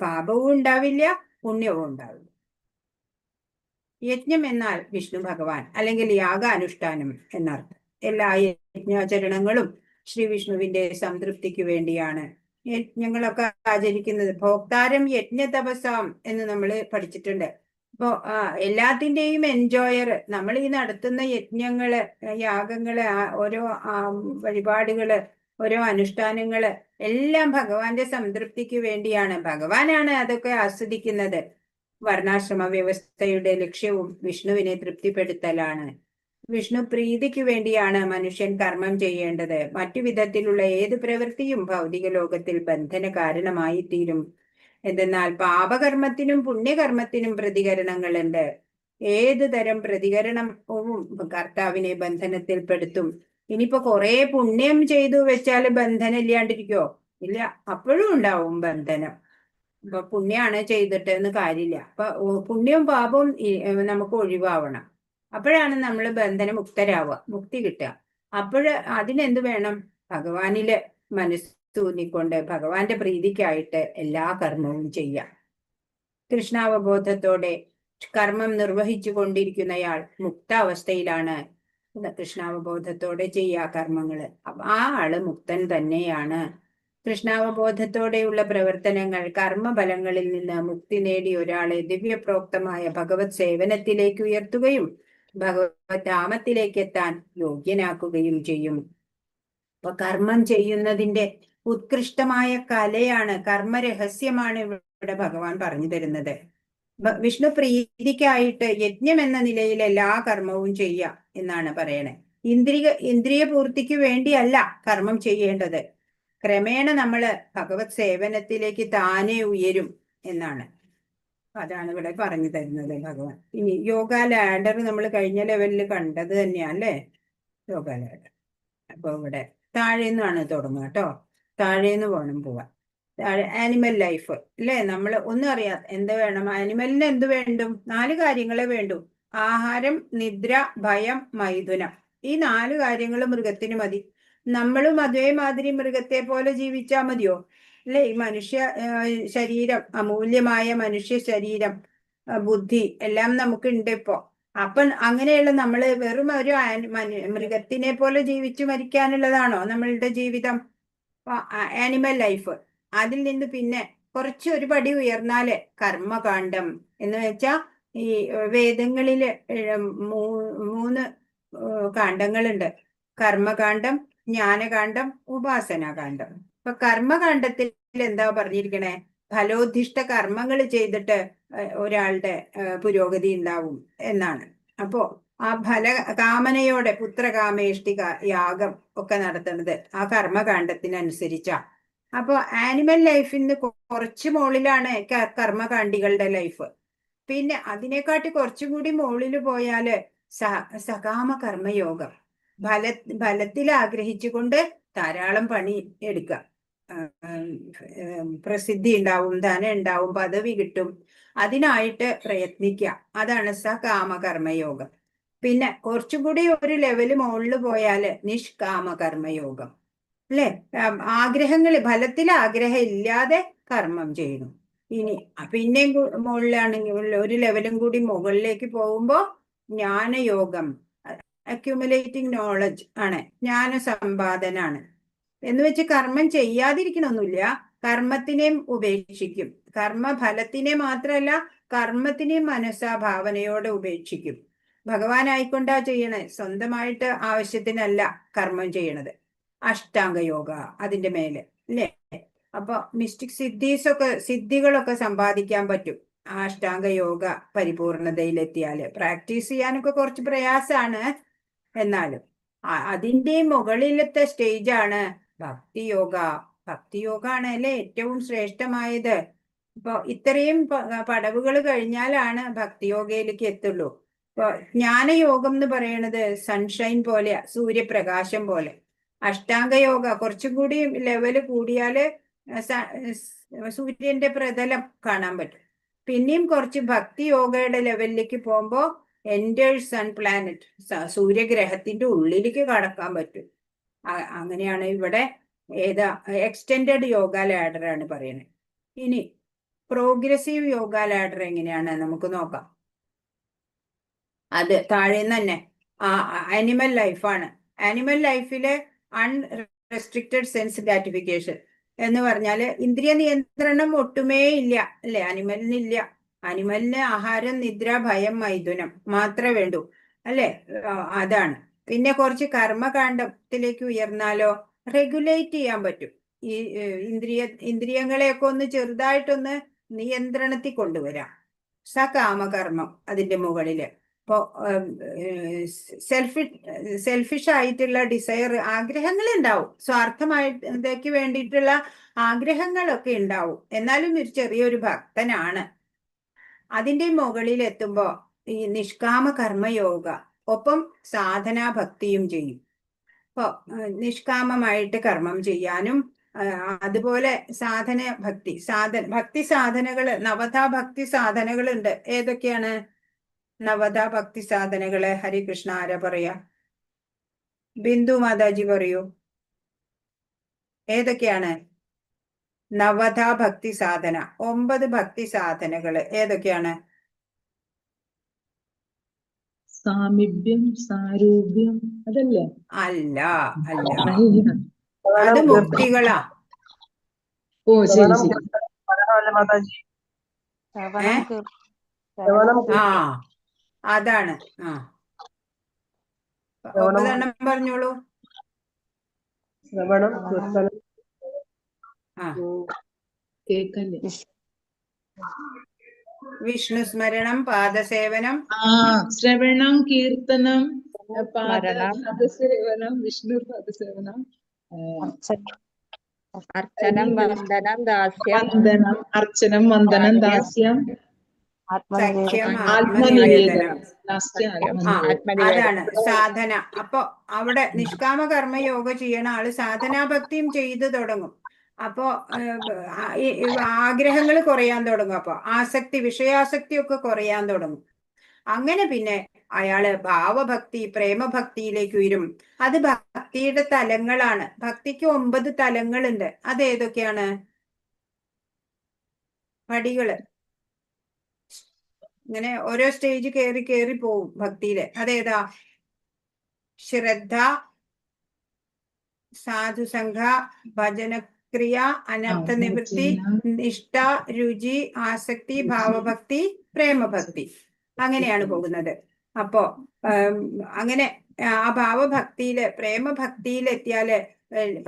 പാപവും ഉണ്ടാവില്ല, പുണ്യവും ഉണ്ടാവില്ല. യജ്ഞം എന്നാൽ വിഷ്ണു ഭഗവാൻ അല്ലെങ്കിൽ യാഗാനുഷ്ഠാനം എന്നർത്ഥം. എല്ലാ യജ്ഞാചരണങ്ങളും ശ്രീ വിഷ്ണുവിന്റെ സംതൃപ്തിക്ക് വേണ്ടിയാണ്. യജ്ഞങ്ങളൊക്കെ ആചരിക്കുന്നത്. ഭോക്താരം യജ്ഞ തപസാം എന്ന് നമ്മൾ പഠിച്ചിട്ടുണ്ട്. അപ്പോ എല്ലാത്തിന്റെയും എൻജോയർ നമ്മൾ ഈ നടത്തുന്ന യജ്ഞങ്ങള്, യാഗങ്ങള്, ഓരോ വഴിപാടുകള്, ഓരോ അനുഷ്ഠാനങ്ങള് എല്ലാം ഭഗവാന്റെ സംതൃപ്തിക്ക് വേണ്ടിയാണ്. ഭഗവാനാണ് അതൊക്കെ ആസ്വദിക്കുന്നത്. വർണ്ണാശ്രമ വ്യവസ്ഥയുടെ ലക്ഷ്യവും വിഷ്ണുവിനെ തൃപ്തിപ്പെടുത്തലാണ്. വിഷ്ണു പ്രീതിക്ക് വേണ്ടിയാണ് മനുഷ്യൻ കർമ്മം ചെയ്യേണ്ടത്. മറ്റു വിധത്തിലുള്ള ഏത് പ്രവൃത്തിയും ഭൗതിക ലോകത്തിൽ ബന്ധന കാരണമായി തീരും. എന്തെന്നാൽ പാപകർമ്മത്തിനും പുണ്യകർമ്മത്തിനും പ്രതികരണങ്ങളുണ്ട്. ഏത് തരം പ്രതികരണവും കർത്താവിനെ ബന്ധനത്തിൽപ്പെടുത്തും. ഇനിയിപ്പോ കുറെ പുണ്യം ചെയ്തു വെച്ചാല് ബന്ധനം ഇല്ലാണ്ടിരിക്കോ? ഇല്ല, അപ്പോഴും ഉണ്ടാവും ബന്ധനം. ഇപ്പൊ പുണ്യാണ് ചെയ്തിട്ട് എന്ന് കാര്യമില്ല. അപ്പൊ പുണ്യവും പാപവും നമുക്ക് ഒഴിവാവണം. അപ്പോഴാണ് നമ്മൾ ബന്ധനമുക്തരാവുക, മുക്തി കിട്ടുക. അതിനെന്ത് വേണം? ഭഗവാനില് മനസ്സൂന്നിക്കൊണ്ട് ഭഗവാന്റെ പ്രീതിക്കായിട്ട് എല്ലാ കർമ്മവും ചെയ്യാം. കൃഷ്ണാവബോധത്തോടെ കർമ്മം നിർവഹിച്ചു കൊണ്ടിരിക്കുന്നയാൾ മുക്താവസ്ഥയിലാണ്. കൃഷ്ണാവബോധത്തോടെ ചെയ്യാ കർമ്മങ്ങള്. ആ ആള് മുക്തൻ തന്നെയാണ്. കൃഷ്ണാവബോധത്തോടെയുള്ള പ്രവർത്തനങ്ങൾ കർമ്മഫലങ്ങളിൽ നിന്ന് മുക്തി നേടി ഒരാളെ ദിവ്യപ്രോക്തമായ ഭഗവത് സേവനത്തിലേക്ക് ഉയർത്തുകയും ഭഗവത് ധാമത്തിലേക്ക് എത്താൻ യോഗ്യനാക്കുകയും ചെയ്യും. അപ്പൊ കർമ്മം ചെയ്യുന്നതിന്റെ ഉത്കൃഷ്ടമായ കലയാണ്, കർമ്മരഹസ്യമാണ് ഇവിടെ ഭഗവാൻ പറഞ്ഞു തരുന്നത്. വിഷ്ണു പ്രീതിക്കായിട്ട് യജ്ഞം എന്ന നിലയിൽ എല്ലാ കർമ്മവും ചെയ്യുക എന്നാണ് പറയണേ. ഇന്ദ്രിയ പൂർത്തിക്ക് വേണ്ടിയല്ല കർമ്മം ചെയ്യേണ്ടത്. ക്രമേണ നമ്മള് ഭഗവത് സേവനത്തിലേക്ക് താനെ ഉയരും എന്നാണ്. അതാണ് ഇവിടെ പറഞ്ഞു തരുന്നത് ഭഗവാൻ. ഇനി യോഗ ലാഡർ നമ്മൾ കഴിഞ്ഞ ലെവലിൽ കണ്ടത് തന്നെയാ അല്ലേ? യോഗ ലാഡർ. അപ്പൊ ഇവിടെ താഴേന്നാണ് തുടങ്ങുക കേട്ടോ. താഴേന്ന് വേണം പോവാൻ. താഴെ ആനിമൽ ലൈഫ് അല്ലേ? നമ്മൾ ഒന്നും അറിയാത്ത എന്ത് വേണം? ആനിമലിന് എന്ത് വേണ്ടും? 4 കാര്യങ്ങളെ വേണ്ടു. ആഹാരം, നിദ്ര, ഭയം, മൈഥുനം. ഈ 4 കാര്യങ്ങൾ മൃഗത്തിന് മതി. നമ്മളും അതേമാതിരി മൃഗത്തെ പോലെ ജീവിച്ചാൽ മതിയോ? അല്ലെ? ഈ മനുഷ്യ ശരീരം, അമൂല്യമായ മനുഷ്യ ശരീരം, ബുദ്ധി എല്ലാം നമുക്കുണ്ട് ഇപ്പോ. അപ്പൊ അങ്ങനെയുള്ള നമ്മള് വെറും ഒരു മൃഗത്തിനെ പോലെ ജീവിച്ചു മരിക്കാനുള്ളതാണോ നമ്മളുടെ ജീവിതം? Animal life. അതിൽ നിന്ന് പിന്നെ കുറച്ച് ഒരു പടി ഉയർന്നാല് കർമ്മകാണ്ഡം എന്ന് വെച്ചാ ഈ വേദങ്ങളില് 3 കാണ്ഡങ്ങളുണ്ട്. കർമ്മകാണ്ഡം, ജ്ഞാനകാണ്ഡം, ഉപാസനാകാണ്ഡം. ഇപ്പൊ കർമ്മകാണ്ഡത്തിൽ എന്താ പറഞ്ഞിരിക്കണേ? ഫലോദ്ധിഷ്ട കർമ്മങ്ങൾ ചെയ്തിട്ട് ഒരാളുടെ പുരോഗതി ഉണ്ടാവും എന്നാണ്. അപ്പോ ആ കാമനയോടെ പുത്രകാമേഷ്ടിക യാഗം ഒക്കെ നടത്തുന്നത് ആ കർമ്മകാണ്ഡത്തിനനുസരിച്ചാ. അപ്പൊ ആനിമൽ ലൈഫിന് കുറച്ച് മുകളിലാണ് കർമ്മകാണ്ഡികളുടെ ലൈഫ്. പിന്നെ അതിനെക്കാട്ടി കുറച്ചും കൂടി മുകളിൽ പോയാല് സകാമ കർമ്മയോഗം. ഫലത്തിൽ ആഗ്രഹിച്ചുകൊണ്ട് ധാരാളം പണി എടുക്കുക. പ്രസിദ്ധി ഉണ്ടാവും, ധനം ഉണ്ടാവും, പദവി കിട്ടും, അതിനായിട്ട് പ്രയത്നിക്കുക. അതാണ് സകാമ കർമ്മയോഗം. പിന്നെ കുറച്ചും കൂടി ഒരു ലെവല് മുകളിൽ പോയാല് നിഷ്കാമ കർമ്മയോഗം അല്ലെ? ഫലത്തിൽ ആഗ്രഹം ഇല്ലാതെ കർമ്മം ചെയ്യുന്നു. ഇനി പിന്നെയും മുകളിലാണെങ്കിൽ ഒരു ലെവലും കൂടി മുകളിലേക്ക് പോകുമ്പോ ജ്ഞാനയോഗം, അക്യുമുലേറ്റിംഗ് നോളജ് ആണ്, ജ്ഞാന സമ്പാദനാണ്. എന്ന് വെച്ച് കർമ്മം ചെയ്യാതിരിക്കണമൊന്നുമില്ല. കർമ്മത്തിനെയും ഉപേക്ഷിക്കും. കർമ്മഫലത്തിനെ മാത്രമല്ല, കർമ്മത്തിനെയും മനസ്സാഭാവനയോടെ ഉപേക്ഷിക്കും. ഭഗവാനായിക്കൊണ്ടാ ചെയ്യണേ, സ്വന്തമായിട്ട് ആവശ്യത്തിനല്ല കർമ്മം ചെയ്യണത്. അഷ്ടാംഗയോഗ അതിന്റെ മേലെ അല്ലേ? അപ്പൊ മിസ്റ്റിക് സിദ്ധികളൊക്കെ സമ്പാദിക്കാൻ പറ്റും അഷ്ടാംഗയോഗ പരിപൂർണതയിലെത്തിയാല്. പ്രാക്ടീസ് ചെയ്യാനൊക്കെ കുറച്ച് പ്രയാസാണ്. എന്നാലും അതിന്റെ മുകളിലത്തെ സ്റ്റേജാണ് ഭക്തിയോഗ. ഭക്തിയോഗാണ് അല്ലെ ഏറ്റവും ശ്രേഷ്ഠമായത്. ഇപ്പൊ ഇത്രയും പടവുകൾ കഴിഞ്ഞാലാണ് ഭക്തിയോഗയിലേക്ക് എത്തുള്ളൂ. ഇപ്പൊ ജ്ഞാനയോഗം എന്ന് പറയണത് സൺഷൈൻ പോലെയാ, സൂര്യപ്രകാശം പോലെ. അഷ്ടാംഗയോഗ കുറച്ചും കൂടി ലെവല് കൂടിയാല് സൂര്യന്റെ പ്രതലം കാണാൻ പറ്റും. പിന്നെയും കുറച്ച് ഭക്തിയോഗയുടെ ലെവലിലേക്ക് പോകുമ്പോ എൻറ്റേഴ്സ് സൺ പ്ലാനറ്റ്, സൂര്യഗ്രഹത്തിന്റെ ഉള്ളിലേക്ക് കടക്കാൻ പറ്റും. അങ്ങനെയാണ് ഇവിടെ എക്സ്റ്റെൻഡഡ് യോഗ ലാഡർ ആണ് പറയുന്നത്. ഇനി പ്രോഗ്രസീവ് യോഗ ലാഡർ എങ്ങനെയാണ് നമുക്ക് നോക്കാം. അത് താഴേന്ന് തന്നെ ആനിമൽ ലൈഫാണ്. ആനിമൽ ലൈഫിലെ അൺറെസ്ട്രിക്റ്റഡ് സെൻസ് ഗ്രാറ്റിഫിക്കേഷൻ, എന്ന് പറഞ്ഞാല് ഇന്ദ്രിയ നിയന്ത്രണം ഒട്ടുമേ ഇല്ല അല്ലെ? അനിമലിനില്ല. അനിമലിന് ആഹാരം, നിദ്ര, ഭയം, മൈഥുനം മാത്രമേ വേണ്ടൂ അല്ലെ? അതാണ്. പിന്നെ കുറച്ച് കർമ്മകാണ്ഡത്തിലേക്ക് ഉയർന്നാലോ റെഗുലേറ്റ് ചെയ്യാൻ പറ്റും. ഈ ഇന്ദ്രിയങ്ങളെയൊക്കെ ഒന്ന് ചെറുതായിട്ടൊന്ന് നിയന്ത്രണത്തിൽ കൊണ്ടുവരാം. സകാമകർമ്മം അതിന്റെ മുകളില്. ഇപ്പോ സെൽഫിഷ് ആയിട്ടുള്ള ഡിസയർ, ആഗ്രഹങ്ങൾ ഉണ്ടാവും, സ്വാർത്ഥമായിട്ടേക്ക് വേണ്ടിയിട്ടുള്ള ആഗ്രഹങ്ങളൊക്കെ ഉണ്ടാവും. എന്നാലും ഒരു ചെറിയൊരു ഭക്തനാണ്. അതിന്റെ മുകളിൽ എത്തുമ്പോ ഈ നിഷ്കാമ കർമ്മയോഗ ഒപ്പം സാധനാ ഭക്തിയും ചെയ്യും. ഇപ്പൊ നിഷ്കാമമായിട്ട് കർമ്മം ചെയ്യാനും അതുപോലെ ഭക്തി സാധനകള്, നവതാ ഭക്തി സാധനകളുണ്ട്. ഏതൊക്കെയാണ് നവതാ ഭക്തി സാധനകള്? ഹരികൃഷ്ണ ആരാ പറയാ? ബിന്ദു മാതാജി പറയൂ. ഏതൊക്കെയാണ് നവതാ ഭക്തി സാധന? 9 ഭക്തി സാധനകള് ഏതൊക്കെയാണ്? സാമീപ്യം, സാരൂപ്യം, അതല്ലേ? അല്ല, അത് മുക്തികളാ. ഓ ശരി ശരി. ആ അതാണ്. 9 എണ്ണം പറഞ്ഞോളൂ. ശ്രവണം, കീർത്തനം, കേക്കല്ലേ? വിഷ്ണു സ്മരണം, പാദസേവനം. ശ്രവണം, കീർത്തനം, പാദസേവനം, വിഷ്ണു പാദസേവനം, അർച്ചനം, വന്ദനം, ദാസ്യം, അർച്ചനം, വന്ദനം, ദാസ്യം, സഖ്യം, ആത്മനിവേദനം. അതാണ് സാധന. അപ്പൊ അവിടെ നിഷ്കാമ കർമ്മയോഗ ചെയ്യണ ആള് സാധനാഭക്തിയും ചെയ്തു തുടങ്ങും. അപ്പോ ആഗ്രഹങ്ങൾ കുറയാൻ തുടങ്ങും. അപ്പൊ വിഷയാസക്തി ഒക്കെ കുറയാൻ തുടങ്ങും. അങ്ങനെ പിന്നെ അയാള് ഭാവഭക്തി, പ്രേമഭക്തിയിലേക്ക് വരും. അത് ഭക്തിയുടെ തലങ്ങളാണ്. ഭക്തിക്ക് 9 തലങ്ങളുണ്ട്. അത് ഏതൊക്കെയാണ്? പടികള്. ഇങ്ങനെ ഓരോ സ്റ്റേജ് കയറി പോവും ഭക്തിയില്. അതേതാ? ശ്രദ്ധ, സാധുസംഘ, ഭജനക്രിയ, അനർത്ഥ നിവൃത്തി, നിഷ്ഠ, രുചി, ആസക്തി, ഭാവഭക്തി, പ്രേമഭക്തി. അങ്ങനെയാണ് പോകുന്നത്. അപ്പോ അങ്ങനെ ആ ഭാവഭക്തിയില്, പ്രേമഭക്തിയിൽ എത്തിയാല്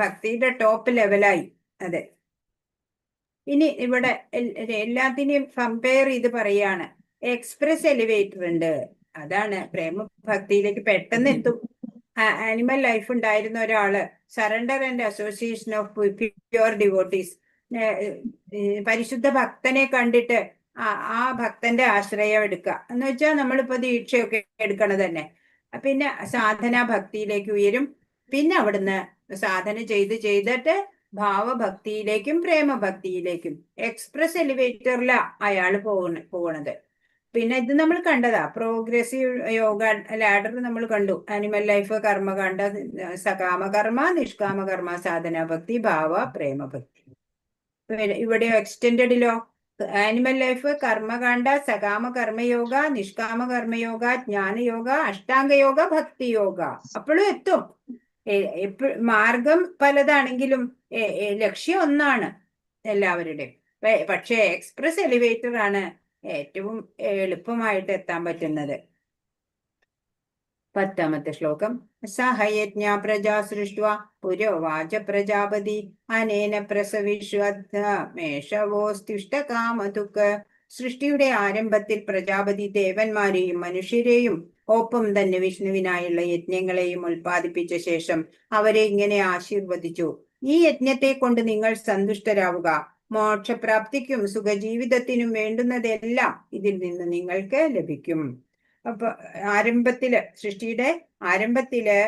ഭക്തിയുടെ ടോപ്പ് ലെവലായി. അതെ. ഇനി ഇവിടെ എല്ലാത്തിനെയും കമ്പയർ ചെയ്ത് പറയാണ്. എക്സ്പ്രസ് എലിവേറ്റർ ഉണ്ട്. അതാണ് പ്രേമഭക്തിയിലേക്ക് പെട്ടെന്ന് എത്തും. ആനിമൽ ലൈഫ് ഉണ്ടായിരുന്ന ഒരാള് surrender and association of pure devotees, പരിശുദ്ധ ഭക്തനെ കണ്ടിട്ട് ആ ഭക്തന്റെ ആശ്രയം എടുക്കുക എന്ന് വെച്ചാൽ നമ്മളിപ്പോ ദീക്ഷയൊക്കെ എടുക്കണത് തന്നെ. പിന്നെ സാധനാ ഭക്തിയിലേക്ക് ഉയരും. പിന്നെ അവിടുന്ന് സാധന ചെയ്തിട്ട് ഭാവഭക്തിയിലേക്കും പ്രേമഭക്തിയിലേക്കും എക്സ്പ്രസ് എലിവേറ്ററിലാ അയാൾ പോകണത്. പിന്നെ ഇത് നമ്മൾ കണ്ടതാ, പ്രോഗ്രസീവ് യോഗ ലാഡർ നമ്മൾ കണ്ടു. ആനിമൽ ലൈഫ്, കർമ്മകാണ്ഡ, സകാമകർമ്മ, നിഷ്കാമകർമ്മ, സാധനാഭക്തി, ഭാവ, പ്രേമഭക്തി. ഇവിടെ എക്സ്റ്റെൻഡഡിലോ ആനിമൽ ലൈഫ്, കർമ്മകാണ്ഡ, സകാമ കർമ്മയോഗ, നിഷ്കാമ കർമ്മയോഗ, ജ്ഞാനയോഗ, അഷ്ടാംഗയോഗ, ഭക്തിയോഗ. അപ്പോഴും എത്തും. മാർഗം പലതാണെങ്കിലും ലക്ഷ്യം ഒന്നാണ് എല്ലാവരുടെയും. പക്ഷേ എക്സ്പ്രസ് എലിവേറ്റർ ആണ് ഏറ്റവും എളുപ്പമായിട്ട് എത്താൻ പറ്റുന്നത്. 10ാമത്തെ ശ്ലോകം. സഹയജ്ഞ പ്രജാ സൃഷ്ട്വാ പുരോവാച പ്രജാപതി അനേന പ്രസവിഷ്വോസ്തിഷ്ടകാമതുക്ക്. സൃഷ്ടിയുടെ ആരംഭത്തിൽ പ്രജാപതി ദേവന്മാരെയും മനുഷ്യരെയും ഒപ്പം തന്നെ വിഷ്ണുവിനായുള്ള യജ്ഞങ്ങളെയും ഉൽപ്പാദിപ്പിച്ച ശേഷം അവരെ ഇങ്ങനെ ആശീർവദിച്ചു. ഈ യജ്ഞത്തെ കൊണ്ട് നിങ്ങൾ സന്തുഷ്ടരാവുക. മോക്ഷപ്രാപ്തിക്കും സുഖജീവിതത്തിനും വേണ്ടുന്നതെല്ലാം ഇതിൽ നിന്ന് നിങ്ങൾക്ക് ലഭിക്കും. അപ്പൊ സൃഷ്ടിയുടെ ആരംഭത്തില്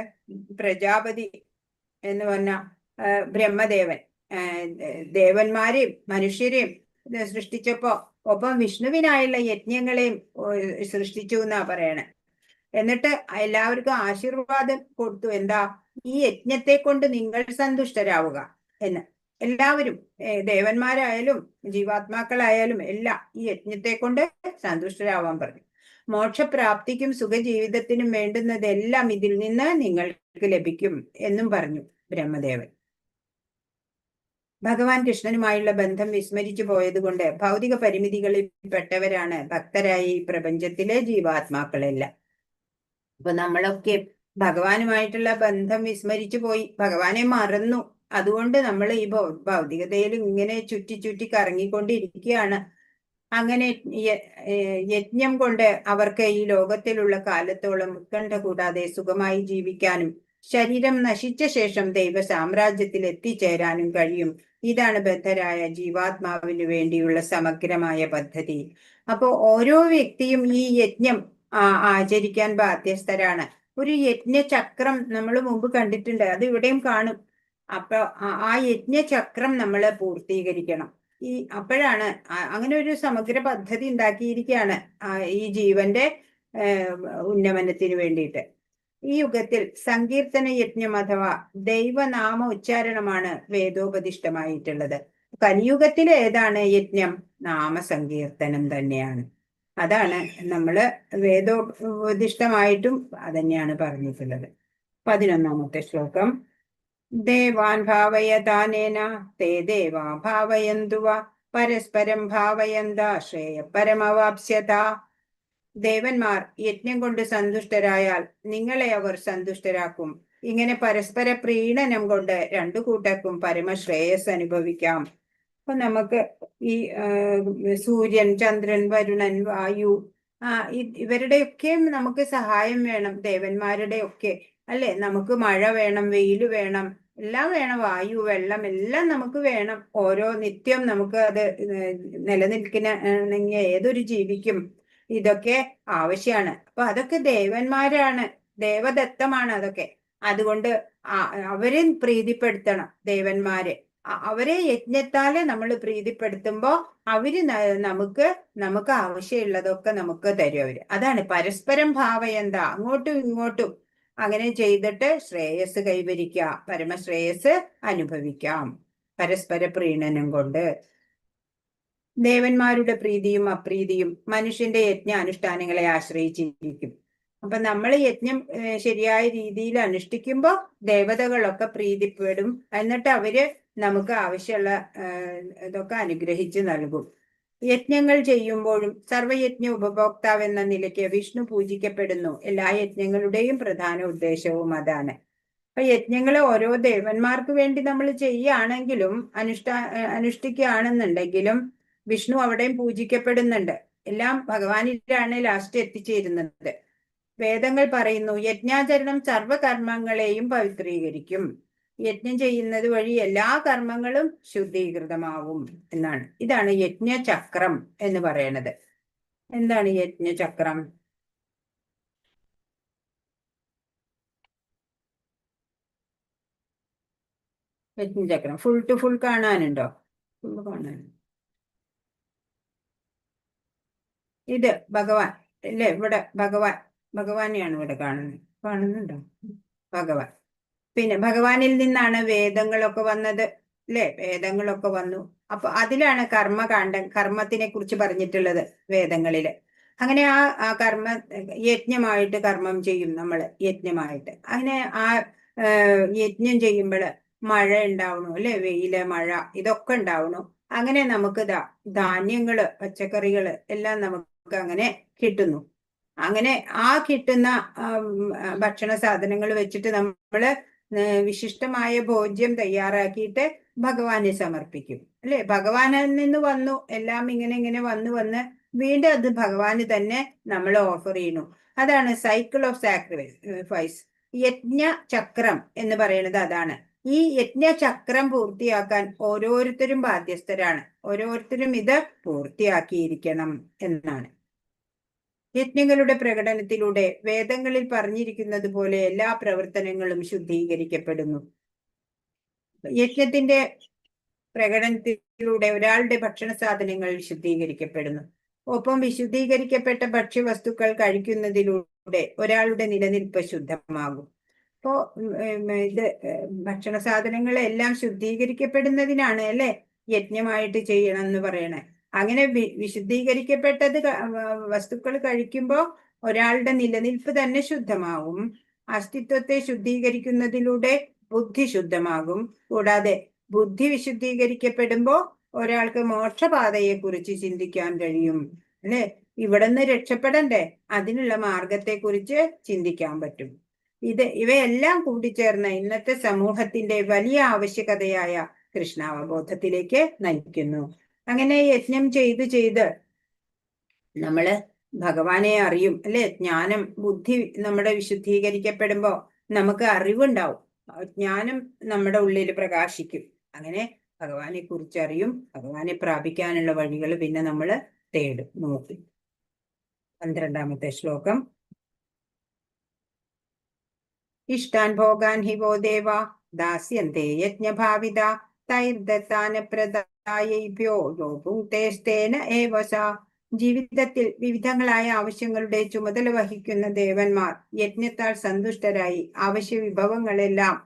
പ്രജാപതി എന്ന് പറഞ്ഞ ബ്രഹ്മദേവൻ ദേവന്മാരെയും മനുഷ്യരെയും സൃഷ്ടിച്ചപ്പോ ഒപ്പം വിഷ്ണുവിനായുള്ള യജ്ഞങ്ങളെയും സൃഷ്ടിച്ചു എന്നാ പറയണേ. എന്നിട്ട് എല്ലാവർക്കും ആശീർവാദം കൊടുത്തു. എന്താ? ഈ യജ്ഞത്തെ കൊണ്ട് നിങ്ങൾ സന്തുഷ്ടരാവുക എന്ന്. എല്ലാവരും, ദേവന്മാരായാലും ജീവാത്മാക്കളായാലും എല്ലാം ഈ യജ്ഞത്തെ കൊണ്ട് സന്തുഷ്ടരാവാൻ പറഞ്ഞു. മോക്ഷപ്രാപ്തിക്കും സുഖജീവിതത്തിനും വേണ്ടുന്നതെല്ലാം ഇതിൽ നിന്ന് നിങ്ങൾക്ക് ലഭിക്കും എന്നും പറഞ്ഞു ബ്രഹ്മദേവൻ. ഭഗവാൻ കൃഷ്ണനുമായുള്ള ബന്ധം വിസ്മരിച്ചു പോയതുകൊണ്ട് ഭൗതിക പരിമിതികളിൽ പെട്ടവരാണ് ഭക്തരായ ഈ പ്രപഞ്ചത്തിലെ ജീവാത്മാക്കളെല്ലാം. അപ്പൊ നമ്മളൊക്കെ ഭഗവാനുമായിട്ടുള്ള ബന്ധം വിസ്മരിച്ചു പോയി, ഭഗവാനെ മറന്നു. അതുകൊണ്ട് നമ്മൾ ഈ ഭൗതികതയിൽ ഇങ്ങനെ ചുറ്റി ചുറ്റി കറങ്ങിക്കൊണ്ടിരിക്കുകയാണ്. അങ്ങനെ യജ്ഞം കൊണ്ട് അവർക്ക് ഈ ലോകത്തിലുള്ള കാലത്തോളം ഉത്കണ്ഠ കൂടാതെ സുഖമായി ജീവിക്കാനും ശരീരം നശിച്ച ശേഷം ദൈവ സാമ്രാജ്യത്തിൽ എത്തിച്ചേരാനും കഴിയും. ഇതാണ് ബദ്ധരായ ജീവാത്മാവിന് വേണ്ടിയുള്ള സമഗ്രമായ പദ്ധതി. അപ്പോ ഓരോ വ്യക്തിയും ഈ യജ്ഞം ആചരിക്കാൻ ബാധ്യസ്ഥരാണ്. ഒരു യജ്ഞചക്രം നമ്മൾ മുമ്പ് കണ്ടിട്ടുണ്ട്, അത് ഇവിടെയും കാണും. അപ്പൊ ആ യജ്ഞചക്രം നമ്മൾ പൂർത്തീകരിക്കണം. അപ്പോഴാണ് അങ്ങനെ ഒരു സമഗ്ര പദ്ധതി ഉണ്ടാക്കിയിരിക്കുകയാണ് ഈ ജീവന്റെ ഉന്നമനത്തിന് വേണ്ടിയിട്ട്. ഈ യുഗത്തിൽ സങ്കീർത്തന യജ്ഞം അഥവാ ദൈവനാമ ഉച്ചാരണമാണ് വേദോപദിഷ്ടമായിട്ടുള്ളത്. കലിയുഗത്തിൽ ഏതാണ് യജ്ഞം? നാമസങ്കീർത്തനം തന്നെയാണ്. അതാണ് നമ്മള് വേദോപദിഷ്ടമായിട്ടും അതന്നെയാണ് പറഞ്ഞിട്ടുള്ളത്. 11ാമത്തെ ശ്ലോകം. ദേവാൻ ഭാവയതാനേന തേ ദേവാ ഭാവയന്തുവ പരസ്പരം ഭാവയന്ത ശ്രേയപരമവാപ്സ്യത. ദേവന്മാർ യജ്ഞം കൊണ്ട് സന്തുഷ്ടരായാൽ നിങ്ങളെ അവർ സന്തുഷ്ടരാക്കും. ഇങ്ങനെ പരസ്പര പ്രീണനം കൊണ്ട് രണ്ടു കൂട്ടർക്കും പരമശ്രേയസ് അനുഭവിക്കാം. അപ്പൊ നമുക്ക് ഈ സൂര്യൻ, ചന്ദ്രൻ, വരുണൻ, വായു ഇവരുടെയൊക്കെ നമുക്ക് സഹായം വേണം, ദേവന്മാരുടെ ഒക്കെ അല്ലെ. നമുക്ക് മഴ വേണം, വെയിൽ വേണം, എല്ലാം വേണം, വായു, വെള്ളം എല്ലാം നമുക്ക് വേണം. ഓരോ നിത്യം നമുക്ക് അത് നിലനിൽക്കണമെങ്കിൽ ഏതൊരു ജീവിക്കും ഇതൊക്കെ ആവശ്യമാണ്. അപ്പൊ അതൊക്കെ ദേവന്മാരാണ്, ദേവദത്തമാണ് അതൊക്കെ. അതുകൊണ്ട് അവരെ പ്രീതിപ്പെടുത്തണം ദേവന്മാരെ. അവരെ യജ്ഞത്താല് നമ്മൾ പ്രീതിപ്പെടുത്തുമ്പോ അവര് നമുക്ക് ആവശ്യമുള്ളതൊക്കെ നമുക്ക് തരും അവര്. അതാണ് പരസ്പരം ഭാവയന്ത, അങ്ങോട്ടും ഇങ്ങോട്ടും അങ്ങനെ ചെയ്തിട്ട് ശ്രേയസ് കൈവരിക്കുക, പരമശ്രേയസ് അനുഭവിക്കാം പരസ്പര പ്രീണനം കൊണ്ട്. ദേവന്മാരുടെ പ്രീതിയും അപ്രീതിയും മനുഷ്യന്റെ യജ്ഞ അനുഷ്ഠാനങ്ങളെ ആശ്രയിച്ചിരിക്കും. അപ്പൊ നമ്മൾ യജ്ഞം ശരിയായ രീതിയിൽ അനുഷ്ഠിക്കുമ്പോൾ ദേവതകളൊക്കെ പ്രീതിപ്പെടും. എന്നിട്ട് അവര് നമുക്ക് ആവശ്യമുള്ള ഇതൊക്കെ അനുഗ്രഹിച്ച് നൽകും. യജ്ഞങ്ങൾ ചെയ്യുമ്പോഴും സർവയജ്ഞ ഉപഭോക്താവ് എന്ന നിലയ്ക്ക് വിഷ്ണു പൂജിക്കപ്പെടുന്നു. എല്ലാ യജ്ഞങ്ങളുടെയും പ്രധാന ഉദ്ദേശവും അതാണ്. അപ്പൊ യജ്ഞങ്ങൾ ഓരോ ദേവന്മാർക്ക് വേണ്ടി നമ്മൾ ചെയ്യുകയാണെങ്കിലും അനുഷ്ഠിക്കുകയാണെന്നുണ്ടെങ്കിലും വിഷ്ണു അവിടെയും പൂജിക്കപ്പെടുന്നുണ്ട്. എല്ലാം ഭഗവാനിലാണ് ലാസ്റ്റ് എത്തിച്ചേരുന്നത്. വേദങ്ങൾ പറയുന്നു, യജ്ഞാചരണം സർവകർമ്മങ്ങളെയും പവിത്രീകരിക്കും. യജ്ഞം ചെയ്യുന്നത് വഴി എല്ലാ കർമ്മങ്ങളും ശുദ്ധീകൃതമാവും എന്നാണ്. ഇതാണ് യജ്ഞചക്രം എന്ന് പറയുന്നത്. എന്താണ് യജ്ഞചക്രം? യജ്ഞചക്രം ഫുൾ ടു ഫുൾ കാണാനുണ്ടോ? ഫുൾ കാണാൻ. ഇത് ഭഗവാൻ അല്ലേ? ഇവിടെ ഭഗവാനെയാണ് ഇവിടെ കാണുന്നുണ്ടോ? ഭഗവാൻ. പിന്നെ ഭഗവാനിൽ നിന്നാണ് വേദങ്ങളൊക്കെ വന്നത് അല്ലെ? വേദങ്ങളൊക്കെ വന്നു. അപ്പൊ അതിലാണ് കർമ്മത്തിനെ കുറിച്ച് പറഞ്ഞിട്ടുള്ളത് വേദങ്ങളില്. അങ്ങനെ ആ യജ്ഞമായിട്ട് കർമ്മം ചെയ്യും നമ്മള്. യജ്ഞമായിട്ട് അങ്ങനെ യജ്ഞം ചെയ്യുമ്പോൾ മഴ ഉണ്ടാവണു അല്ലെ? വെയില്, മഴ ഇതൊക്കെ ഉണ്ടാവണു. അങ്ങനെ നമുക്ക് ധാന്യങ്ങള്, പച്ചക്കറികള് എല്ലാം നമുക്ക് അങ്ങനെ കിട്ടുന്നു. അങ്ങനെ കിട്ടുന്ന ഭക്ഷണ സാധനങ്ങൾ വെച്ചിട്ട് നമ്മള് വിശിഷ്ടമായ ഭോജ്യം തയ്യാറാക്കിയിട്ട് ഭഗവാനെ സമർപ്പിക്കും അല്ലെ? ഭഗവാനിൽ നിന്ന് വന്നു എല്ലാം ഇങ്ങനെ വന്ന് വീണ്ടും അത് ഭഗവാന് തന്നെ നമ്മൾ ഓഫർ ചെയ്യുന്നു. അതാണ് സൈക്കിൾ ഓഫ് സാക്രിഫൈസ്. യജ്ഞചക്രം എന്ന് പറയുന്നത് അതാണ്. ഈ യജ്ഞചക്രം പൂർത്തിയാക്കാൻ ഓരോരുത്തരും ബാധ്യസ്ഥരാണ്. ഓരോരുത്തരും ഇത് പൂർത്തിയാക്കിയിരിക്കണം എന്നാണ്. യജ്ഞങ്ങളുടെ പ്രകടനത്തിലൂടെ വേദങ്ങളിൽ പറഞ്ഞിരിക്കുന്നത് പോലെ എല്ലാ പ്രവർത്തനങ്ങളും ശുദ്ധീകരിക്കപ്പെടുന്നു. യജ്ഞത്തിന്റെ പ്രകടനത്തിലൂടെ ഒരാളുടെ ഭക്ഷണ സാധനങ്ങൾ ശുദ്ധീകരിക്കപ്പെടുന്നു. ഒപ്പം വിശുദ്ധീകരിക്കപ്പെട്ട ഭക്ഷ്യവസ്തുക്കൾ കഴിക്കുന്നതിലൂടെ ഒരാളുടെ നിലനിൽപ്പ് ശുദ്ധമാകും. അപ്പോ ഇത് ഭക്ഷണ സാധനങ്ങളെല്ലാം ശുദ്ധീകരിക്കപ്പെടുന്നതിനാണ് അല്ലെ യജ്ഞമായിട്ട് ചെയ്യണം എന്ന് പറയണേ. അങ്ങനെ വിശുദ്ധീകരിക്കപ്പെട്ടത് വസ്തുക്കൾ കഴിക്കുമ്പോൾ ഒരാളുടെ നിലനിൽപ്പ് തന്നെ ശുദ്ധമാകും. അസ്തിത്വത്തെ ശുദ്ധീകരിക്കുന്നതിലൂടെ ബുദ്ധി ശുദ്ധമാകും. കൂടാതെ ബുദ്ധി വിശുദ്ധീകരിക്കപ്പെടുമ്പോ ഒരാൾക്ക് മോക്ഷപാതയെ കുറിച്ച് ചിന്തിക്കാൻ കഴിയും, അല്ലെ? ഇവിടുന്ന് രക്ഷപ്പെടണ്ടേ, അതിനുള്ള മാർഗത്തെ കുറിച്ച് ചിന്തിക്കാൻ പറ്റും. ഇവയെല്ലാം കൂടിച്ചേർന്ന ഇന്നത്തെ സമൂഹത്തിന്റെ വലിയ ആവശ്യകതയായ കൃഷ്ണാവബോധത്തിലേക്ക് നയിക്കുന്നു. അങ്ങനെ യജ്ഞം ചെയ്ത് നമ്മള് ഭഗവാനെ അറിയും, അല്ലെ? ജ്ഞാനം, ബുദ്ധി നമ്മുടെ വിശുദ്ധീകരിക്കപ്പെടുമ്പോ നമുക്ക് അറിവുണ്ടാവും, ജ്ഞാനം നമ്മുടെ ഉള്ളിൽ പ്രകാശിക്കും. അങ്ങനെ ഭഗവാനെ കുറിച്ചറിയും, ഭഗവാനെ പ്രാപിക്കാനുള്ള വഴികൾ പിന്നെ നമ്മൾ തേടും, നോക്കും. 12ാമത്തെ ശ്ലോകം. ഇഷ്ടാൻ ഭോഗാൻ ഹി വോ ദേവ ദാസ്യന്തേ യജ്ഞഭാവിത തൈർദത്താന പ്രദായേഭ്യോ യോ ഭൂതേസ്തേന ഏവസ. ജീവിതത്തിൽ വിവിധങ്ങളായ ആവശ്യങ്ങളുടെ ചുമതല വഹിക്കുന്ന ദേവന്മാർ യജ്ഞത്താൽ സന്തുഷ്ടരായി ആവശ്യ വിഭവങ്ങളെല്ലാം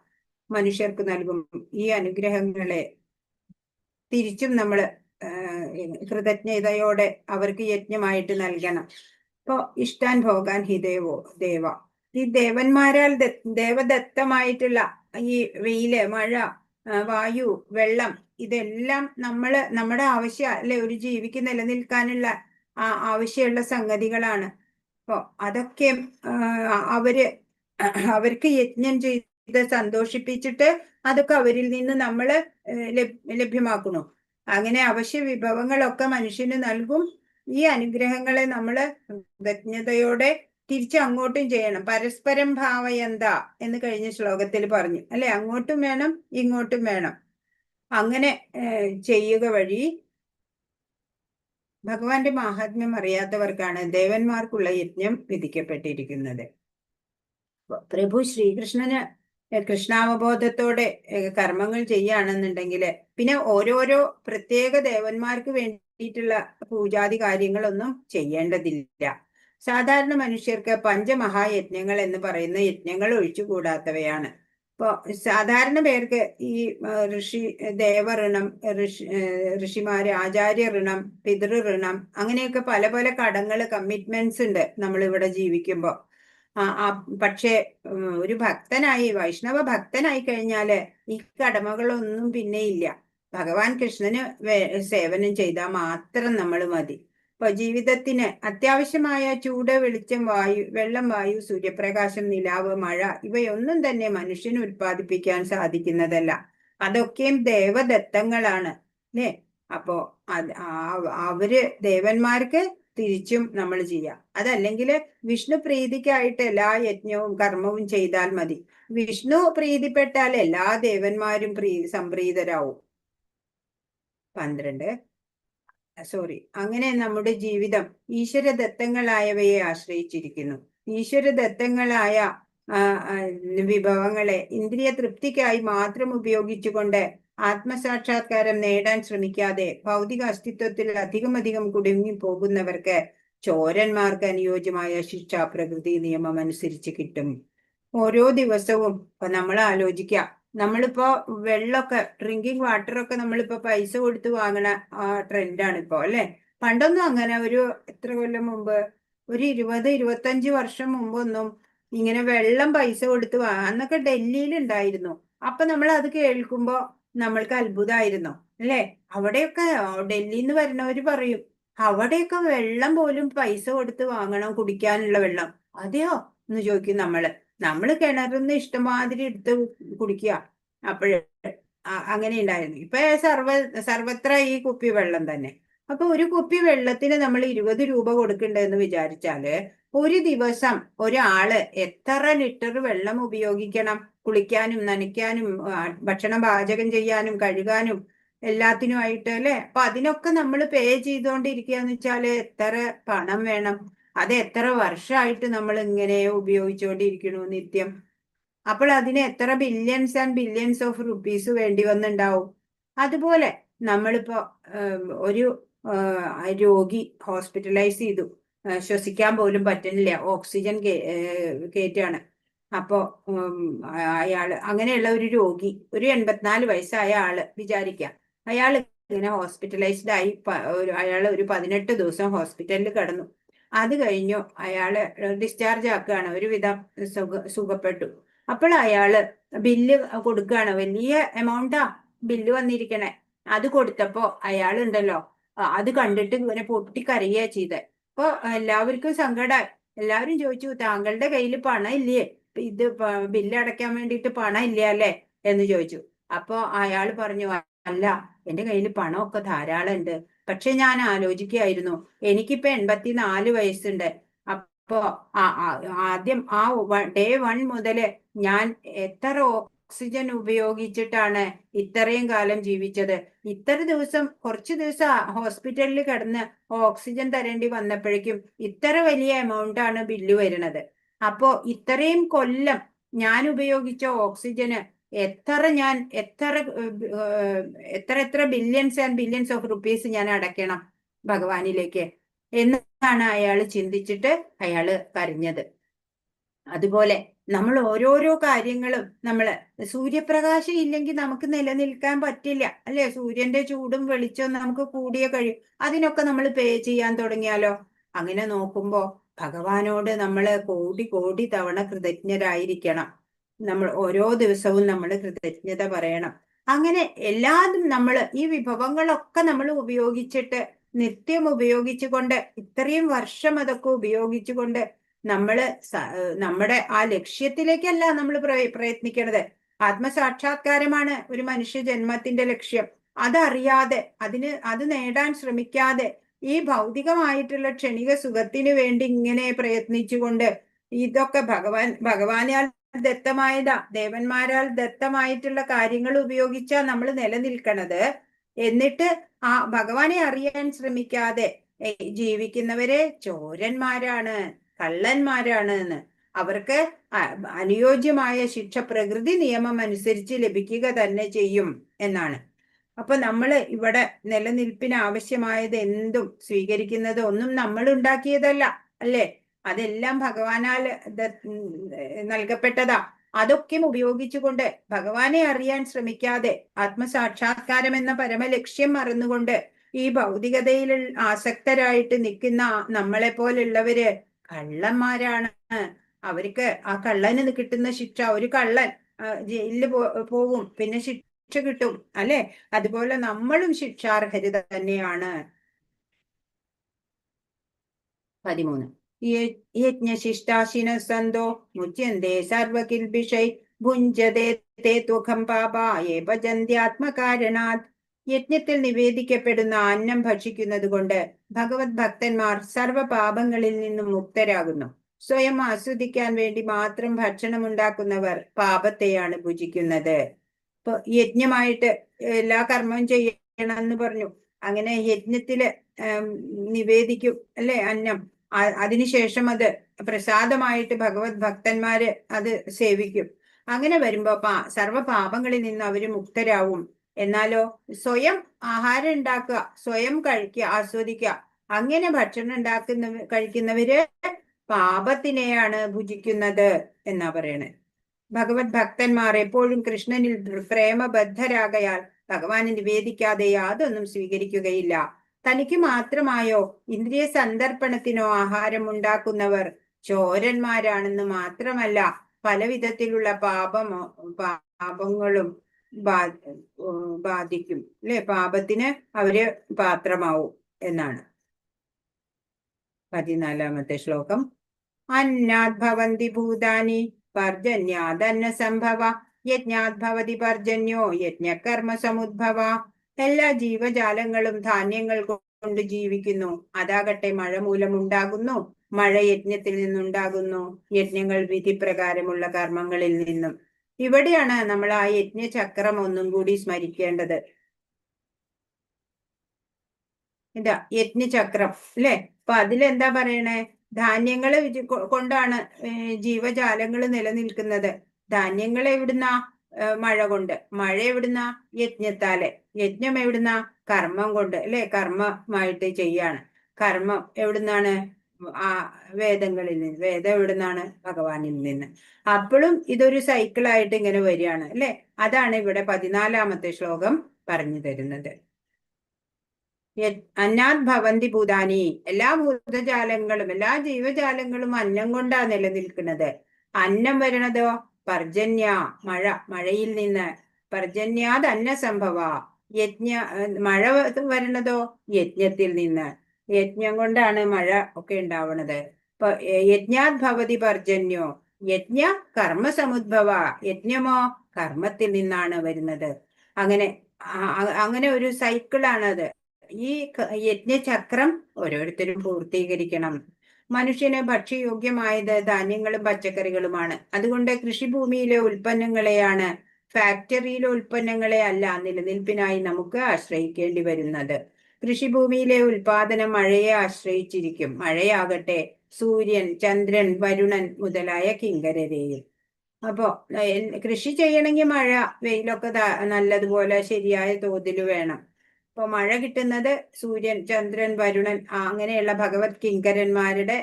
മനുഷ്യർക്ക് നൽകും. ഈ അനുഗ്രഹങ്ങളെ തിരിച്ചും നമ്മൾ കൃതജ്ഞതയോടെ അവർക്ക് യജ്ഞമായിട്ട് നൽകണം. ഇപ്പോ ഇഷ്ടാൻ ഭോഗാൻ ഹി ദേവ, ഈ ദേവന്മാരാൽ ദേവദത്തമായിട്ടുള്ള ഈ വെയില്, മഴ, വായു, വെള്ളം, ഇതെല്ലാം നമ്മുടെ ആവശ്യം, അല്ലെ? ഒരു ജീവിക്ക് നിലനിൽക്കാനുള്ള ആവശ്യമുള്ള സംഗതികളാണ്. അപ്പോ അതൊക്കെ അവർക്ക് യജ്ഞം ചെയ്ത് സന്തോഷിപ്പിച്ചിട്ട് അതൊക്കെ അവരിൽ നിന്ന് നമ്മൾ ലഭ്യമാക്കുന്നു. അങ്ങനെ അവശ്യ വിഭവങ്ങളൊക്കെ മനുഷ്യന് നൽകും. ഈ അനുഗ്രഹങ്ങളെ നമ്മൾ കൃതജ്ഞതയോടെ തിരിച്ച് അങ്ങോട്ടും ചെയ്യണം. പരസ്പരം ഭാവയന്ത എന്ന് കഴിഞ്ഞ ശ്ലോകത്തിൽ പറഞ്ഞു, അല്ലെ? അങ്ങോട്ടും വേണം, ഇങ്ങോട്ടും വേണം. അങ്ങനെ ചെയ്യുക വഴി ഭഗവാന്റെ മാഹാത്മ്യം അറിയാത്തവർക്കാണ് ദേവന്മാർക്കുള്ള യജ്ഞം വിധിക്കപ്പെട്ടിരിക്കുന്നത്. പ്രഭു ശ്രീകൃഷ്ണന് കൃഷ്ണാവബോധത്തോടെ കർമ്മങ്ങൾ ചെയ്യുകയാണെന്നുണ്ടെങ്കിൽ പിന്നെ ഓരോരോ പ്രത്യേക ദേവന്മാർക്ക് വേണ്ടിയിട്ടുള്ള പൂജാതി കാര്യങ്ങളൊന്നും ചെയ്യേണ്ടതില്ല. സാധാരണ മനുഷ്യർക്ക് പഞ്ചമഹായജ്ഞങ്ങൾ എന്ന് പറയുന്ന യജ്ഞങ്ങൾ ഒഴിച്ചുകൂടാത്തവയാണ്. ഇപ്പോ സാധാരണ പേർക്ക് ഈ ദേവഋണം, ഋഷിമാര്, ആചാര്യ ഋണം, പിതൃഋണം, അങ്ങനെയൊക്കെ പല പല കടങ്ങള്, കമ്മിറ്റ്മെന്റ്സ് ഉണ്ട് നമ്മളിവിടെ ജീവിക്കുമ്പോ. പക്ഷേ ഒരു ഭക്തനായി, വൈഷ്ണവ ഭക്തനായി കഴിഞ്ഞാല് ഈ കടമകളൊന്നും പിന്നെ ഇല്ല. ഭഗവാൻ കൃഷ്ണന് സേവനം ചെയ്താൽ മാത്രം നമ്മൾ മതി. ഇപ്പൊ ജീവിതത്തിന് അത്യാവശ്യമായ ചൂട്, വെളിച്ചം, വെള്ളം, വായു, സൂര്യപ്രകാശം, നിലാവ്, മഴ ഇവയൊന്നും തന്നെ മനുഷ്യന് ഉത്പാദിപ്പിക്കാൻ സാധിക്കുന്നതല്ല. അതൊക്കെയും ദേവദത്തങ്ങളാണ്, അല്ലേ? അപ്പോ അവര് ദേവന്മാർക്ക് തിരിച്ചും നമ്മൾ ചെയ്യാം. അതല്ലെങ്കിൽ വിഷ്ണു പ്രീതിക്കായിട്ട് എല്ലാ യജ്ഞവും കർമ്മവും ചെയ്താൽ മതി. വിഷ്ണു പ്രീതിപ്പെട്ടാൽ എല്ലാ ദേവന്മാരും സംപ്രീതരാവും. 12 അങ്ങനെ നമ്മുടെ ജീവിതം ഈശ്വരദത്തങ്ങളായവയെ ആശ്രയിച്ചിരിക്കുന്നു. ഈശ്വരദത്തങ്ങളായ വിഭവങ്ങളെ ഇന്ദ്രിയ തൃപ്തിക്കായി മാത്രം ഉപയോഗിച്ചുകൊണ്ട് ആത്മസാക്ഷാത്കാരം നേടാൻ ശ്രമിക്കാതെ ഭൗതിക അസ്തിത്വത്തിൽ അധികം കുടുങ്ങി പോകുന്നവർക്ക് ചോരന്മാർക്ക് അനുയോജ്യമായ ശിക്ഷ പ്രകൃതി നിയമം അനുസരിച്ച് കിട്ടും. ഓരോ ദിവസവും ഇപ്പൊ നമ്മൾ ആലോചിക്കാം, നമ്മളിപ്പോ വെള്ളമൊക്കെ, ഡ്രിങ്കിങ് വാട്ടറൊക്കെ നമ്മളിപ്പോ പൈസ കൊടുത്ത് വാങ്ങണ ട്രെൻഡാണ് ഇപ്പോ, അല്ലെ? പണ്ടൊന്നും അങ്ങനെ എത്ര കൊല്ലം മുമ്പ്, ഒരു 20-25 വർഷം മുമ്പൊന്നും ഇങ്ങനെ വെള്ളം പൈസ കൊടുത്ത് അന്നൊക്കെ ഡൽഹിയിൽ ഉണ്ടായിരുന്നു. അപ്പൊ നമ്മൾ അത് കേൾക്കുമ്പോ നമ്മൾക്ക് അത്ഭുതമായിരുന്നു, അല്ലെ? അവിടെയൊക്കെ ഡൽഹിയിൽ നിന്ന് വരുന്നവര് പറയും, അവിടെയൊക്കെ വെള്ളം പോലും പൈസ കൊടുത്ത് വാങ്ങണം, കുടിക്കാനുള്ള വെള്ളം. അതെയോ എന്ന് ചോദിക്കും നമ്മള് കിണറിന്ന് ഇഷ്ടമാതിരി എടുത്ത് കുടിക്കുക. അപ്പോഴേ അങ്ങനെ ഉണ്ടായിരുന്നു. ഇപ്പൊ സർവത്ര ഈ കുപ്പി വെള്ളം തന്നെ. അപ്പൊ ഒരു കുപ്പി വെള്ളത്തിന് നമ്മൾ 20 രൂപ കൊടുക്കണ്ടെന്ന് വിചാരിച്ചാല് ഒരു ദിവസം ഒരാള് എത്ര ലിറ്റർ വെള്ളം ഉപയോഗിക്കണം? കുളിക്കാനും, നനയ്ക്കാനും, ഭക്ഷണം പാചകം ചെയ്യാനും, കഴുകാനും എല്ലാത്തിനുമായിട്ട്, അല്ലെ? അപ്പൊ അതിനൊക്കെ നമ്മൾ പേ ചെയ്തുകൊണ്ടിരിക്കുകയെന്ന് വെച്ചാല് എത്ര പണം വേണം? അത് എത്ര വർഷമായിട്ട് നമ്മൾ ഇങ്ങനെ ഉപയോഗിച്ചുകൊണ്ടിരിക്കണു നിത്യം. അപ്പോൾ അതിന് എത്ര billions and billions of rupees വേണ്ടി വന്നിണ്ടാവും. അതുപോലെ നമ്മളിപ്പോ ഒരു രോഗി ഹോസ്പിറ്റലൈസ് ചെയ്തു, ശ്വസിക്കാൻ പോലും പറ്റുന്നില്ല, ഓക്സിജൻ കയറ്റാണ്. അപ്പോ അങ്ങനെയുള്ള ഒരു രോഗി, ഒരു 84 വയസ്സായ ആള് വിചാരിക്കാം, അയാൾ ഇങ്ങനെ ഹോസ്പിറ്റലൈസ്ഡ് ആയി, അയാൾ ഒരു 18 ദിവസം ഹോസ്പിറ്റലിൽ കിടന്നു. അത് കഴിഞ്ഞു അയാള് ഡിസ്ചാർജ് ആക്കുകയാണ്, ഒരുവിധം സുഖപ്പെട്ടു. അപ്പോൾ അയാള് ബില്ല് കൊടുക്കുകയാണ്, വലിയ എമൗണ്ടാ, ബില്ല് വന്നിരിക്കണേ. അത് കൊടുത്തപ്പോ അയാളുണ്ടല്ലോ അത് കണ്ടിട്ട് ഇങ്ങനെ പൊട്ടിക്കരയുക ചെയ്തേ. അപ്പൊ എല്ലാവർക്കും സങ്കടമായി. എല്ലാവരും ചോദിച്ചു, താങ്കളുടെ കയ്യിൽ പണം ഇല്ലേ? ഇത് ബില്ല് അടയ്ക്കാൻ വേണ്ടിയിട്ട് പണം ഇല്ല അല്ലേ എന്ന് ചോദിച്ചു. അപ്പൊ അയാൾ പറഞ്ഞു, അല്ല, എന്റെ കയ്യിൽ പണമൊക്കെ ധാരാളം ഉണ്ട്. പക്ഷെ ഞാൻ ആലോചിക്കുകയായിരുന്നു, എനിക്കിപ്പോ 84 വയസ്സുണ്ട്. അപ്പോ ആദ്യം ഡേ 1 മുതല് ഞാൻ എത്ര ഓക്സിജൻ ഉപയോഗിച്ചിട്ടാണ് ഇത്രയും കാലം ജീവിച്ചത്. കുറച്ചു ദിവസം ഹോസ്പിറ്റലിൽ കിടന്ന് ഓക്സിജൻ തരേണ്ടി വന്നപ്പോഴേക്കും ഇത്ര വലിയ എമൗണ്ട് ആണ് ബില്ല് വരുന്നത്. അപ്പോ ഇത്രയും കൊല്ലം ഞാൻ ഉപയോഗിച്ച ഓക്സിജന് എത്ര billions and billions of rupees ഞാൻ അടയ്ക്കണം ഭഗവാനിലേക്ക് എന്നാണ് അയാൾ ചിന്തിച്ചിട്ട് അയാൾ കരഞ്ഞത്. അതുപോലെ നമ്മൾ ഓരോരോ കാര്യങ്ങളും സൂര്യപ്രകാശം ഇല്ലെങ്കിൽ നമുക്ക് നിലനിൽക്കാൻ പറ്റില്ല അല്ലെ? സൂര്യന്റെ ചൂടും വെളിച്ചവും നമുക്ക് കൂടിയേ കഴിയും. അതിനൊക്കെ നമ്മൾ പേ ചെയ്യാൻ തുടങ്ങിയാലോ? അങ്ങനെ നോക്കുമ്പോ ഭഗവാനോട് നമ്മൾ കോടി തവണ കൃതജ്ഞരായിരിക്കണം. നമ്മൾ ഓരോ ദിവസവും നമ്മൾ കൃതജ്ഞത പറയണം. അങ്ങനെ എല്ലാതും ഈ വിഭവങ്ങളൊക്കെ നമ്മൾ ഉപയോഗിച്ചിട്ട് നിത്യം ഉപയോഗിച്ചുകൊണ്ട് ഇത്രയും വർഷം അതൊക്കെ ഉപയോഗിച്ചുകൊണ്ട് നമ്മുടെ ആ ലക്ഷ്യത്തിലേക്കല്ല നമ്മൾ പ്രയത്നിക്കണത്. ആത്മസാക്ഷാത്കാരമാണ് ഒരു മനുഷ്യ ജന്മത്തിന്റെ ലക്ഷ്യം. അതറിയാതെ അത് നേടാൻ ശ്രമിക്കാതെ ഈ ഭൗതികമായിട്ടുള്ള ക്ഷണിക സുഖത്തിന് വേണ്ടി ഇങ്ങനെ പ്രയത്നിച്ചുകൊണ്ട് ഇതൊക്കെ ഭഗവാനാൽ ദത്തമായതാ, ദേവന്മാരാൽ ദത്തമായിട്ടുള്ള കാര്യങ്ങൾ ഉപയോഗിച്ചാ നമ്മൾ നിലനിൽക്കണത്. എന്നിട്ട് ആ ഭഗവാനെ അറിയാൻ ശ്രമിക്കാതെ ജീവിക്കുന്നവരെ ചോരന്മാരാണ്, കള്ളന്മാരാണ് എന്ന്. അവർക്ക് അനുയോജ്യമായ ശിക്ഷ പ്രകൃതി നിയമം അനുസരിച്ച് ലഭിക്കുക തന്നെ ചെയ്യും എന്നാണ്. അപ്പൊ നമ്മൾ ഇവിടെ നിലനിൽപ്പിന് ആവശ്യമായത് എന്തും സ്വീകരിക്കുന്നത് ഒന്നും നമ്മൾ ഉണ്ടാക്കിയതല്ല അല്ലേ? അതെല്ലാം ഭഗവാനാൽ നൽകപ്പെട്ടതാ. അതൊക്കെ ഉപയോഗിച്ചുകൊണ്ട് ഭഗവാനെ അറിയാൻ ശ്രമിക്കാതെ ആത്മസാക്ഷാത്കാരം എന്ന പരമലക്ഷ്യം മറന്നുകൊണ്ട് ഈ ഭൗതികതയിൽ ആസക്തരായിട്ട് നിൽക്കുന്ന നമ്മളെ പോലുള്ളവര് കള്ളന്മാരാണ്. അവർക്ക് ആ കള്ളന് കിട്ടുന്ന ശിക്ഷ, ഒരു കള്ളൻ ജയിലിൽ പോവും, പിന്നെ ശിക്ഷ കിട്ടും അല്ലെ? അതുപോലെ നമ്മളും ശിക്ഷാർഹര് തന്നെയാണ്. 13 യജ്ഞശിഷ്ടാശിന സന്തോ മുച്യന്തേ സർവകിൽബിഷൈ ഭുഞ്ജതേ തേ ത്വഖം പാപായേ ഭജന്ത്യാത്മകാരണാത്. യജ്ഞത്തിൽ നിവേദിക്കപ്പെടുന്ന അന്നം ഭക്ഷിക്കുന്നത് കൊണ്ട് ഭഗവത് ഭക്തന്മാർ സർവ പാപങ്ങളിൽ നിന്നും മുക്തരാകുന്നു. സ്വയം ആസ്വദിക്കാൻ വേണ്ടി മാത്രം ഭക്ഷണം ഉണ്ടാക്കുന്നവർ പാപത്തെയാണ് ഭുജിക്കുന്നത്. ഇപ്പൊ യജ്ഞമായിട്ട് എല്ലാ കർമ്മവും ചെയ്യണമെന്ന് പറഞ്ഞു. അങ്ങനെ യജ്ഞത്തില് നിവേദിക്കും അല്ലെ അന്നം. അതിനുശേഷം അത് പ്രസാദമായിട്ട് ഭഗവത് ഭക്തന്മാര് അത് സേവിക്കും. അങ്ങനെ വരുമ്പോ സർവ പാപങ്ങളിൽ നിന്ന് അവര് മുക്തരാവും. എന്നാലോ സ്വയം ആഹാരം ഉണ്ടാക്കുക, സ്വയം കഴിക്കുക, ആസ്വദിക്കുക, അങ്ങനെ ഭക്ഷണം കഴിക്കുന്നവര് പാപത്തിനെയാണ് ഭുജിക്കുന്നത് എന്നാ പറയണേ. ഭഗവത് ഭക്തന്മാർ എപ്പോഴും കൃഷ്ണനിൽ പ്രേമബദ്ധരാകയാൽ ഭഗവാന് നിവേദിക്കാതെ യാതൊന്നും സ്വീകരിക്കുകയില്ല. തനിക്ക് മാത്രമായോ ഇന്ദ്രിയ സന്ദർപ്പണത്തിനോ ആഹാരം ഉണ്ടാക്കുന്നവർ ചോരന്മാരാണെന്ന് മാത്രമല്ല പല വിധത്തിലുള്ള പാപങ്ങളും ബാധിക്കും അല്ലെ? പാപത്തിന് അവര് പാത്രമാവും എന്നാണ്. 14-ാമത്തെ ശ്ലോകം. അന്നാത് ഭവന്തി ഭൂതാനി പർജന്യാദന്ന സംഭവ യജ്ഞാത് ഭവതി പർജന്യോ യജ്ഞകർമ്മ സമുദ്ഭവ. എല്ലാ ജീവജാലങ്ങളും ധാന്യങ്ങൾ കൊണ്ട് ജീവിക്കുന്നു. അതാകട്ടെ മഴ മൂലമുണ്ടാകുന്നു. മഴ യജ്ഞത്തിൽ നിന്നുണ്ടാകുന്നു. യജ്ഞങ്ങൾ വിധിപ്രകാരമുള്ള കർമ്മങ്ങളിൽ നിന്നും. ഇവിടെയാണ് നമ്മൾ ആ യജ്ഞചക്രം ഒന്നും കൂടി സ്മരിക്കേണ്ടത്. ഇതാ യജ്ഞചക്രം അല്ലെ? അപ്പൊ അതിലെന്താ പറയണേ? ധാന്യങ്ങള് കൊണ്ടാണ് ജീവജാലങ്ങൾ നിലനിൽക്കുന്നത്. ധാന്യങ്ങൾ എവിടുന്ന? മഴ കൊണ്ട്. മഴ എവിടുന്ന? യജ്ഞത്താലെ. യജ്ഞം എവിടുന്ന? കർമ്മം കൊണ്ട് അല്ലെ? കർമ്മമായിട്ട് ചെയ്യാണ്. കർമ്മം എവിടുന്നാണ്? ആ വേദങ്ങളിൽ നിന്ന്. വേദം എവിടുന്നാണ്? ഭഗവാനിൽ നിന്ന്. അപ്പോഴും ഇതൊരു സൈക്കിളായിട്ട് ഇങ്ങനെ വരികയാണ് അല്ലെ? അതാണ് ഇവിടെ 14-ാമത്തെ ശ്ലോകം പറഞ്ഞു തരുന്നത്. അന്നാത് ഭവന്തി ഭൂതാനി. എല്ലാ ഭൂതജാലങ്ങളും എല്ലാ ജീവജാലങ്ങളും അന്നം കൊണ്ടാ നിലനിൽക്കുന്നത്. അന്നം വരണതോ പർജന്യ, മഴയിൽ നിന്ന്. പർജന്യാത് അന്നസംഭവ. മഴ വരുന്നതോ യജ്ഞത്തിൽ നിന്ന്. യജ്ഞം കൊണ്ടാണ് മഴ ഒക്കെ ഉണ്ടാവുന്നത്. യജ്ഞാത് ഭവതി പർജന്യോ. യജ്ഞ കർമ്മസമുദ്ഭവ. യജ്ഞമോ കർമ്മത്തിൽ നിന്നാണ് വരുന്നത്. അങ്ങനെ ഒരു സൈക്കിളാണത്. ഈ യജ്ഞചക്രം ഓരോരുത്തരും പൂർത്തീകരിക്കണം. മനുഷ്യന് ഭക്ഷ്യയോഗ്യമായത് ധാന്യങ്ങളും പച്ചക്കറികളുമാണ്. അതുകൊണ്ട് കൃഷിഭൂമിയിലെ ഉൽപ്പന്നങ്ങളെയാണ്, ഫാക്ടറിയിലെ ഉൽപ്പന്നങ്ങളെ അല്ല നിലനിൽപ്പിനായി നമുക്ക് ആശ്രയിക്കേണ്ടി വരുന്നത്. കൃഷിഭൂമിയിലെ ഉൽപാദനം മഴയെ ആശ്രയിച്ചിരിക്കും. മഴയാകട്ടെ സൂര്യൻ, ചന്ദ്രൻ, വരുണൻ മുതലായ കിങ്കരരെയും. അപ്പോ കൃഷി ചെയ്യണമെങ്കിൽ മഴ, വെയിലൊക്കെ നല്ലതുപോലെ ശരിയായ തോതിൽ വേണം. അപ്പൊ മഴ കിട്ടുന്നത് സൂര്യൻ, ചന്ദ്രൻ, വരുണൻ അങ്ങനെയുള്ള ഭഗവത് കിങ്കരന്മാരുടെ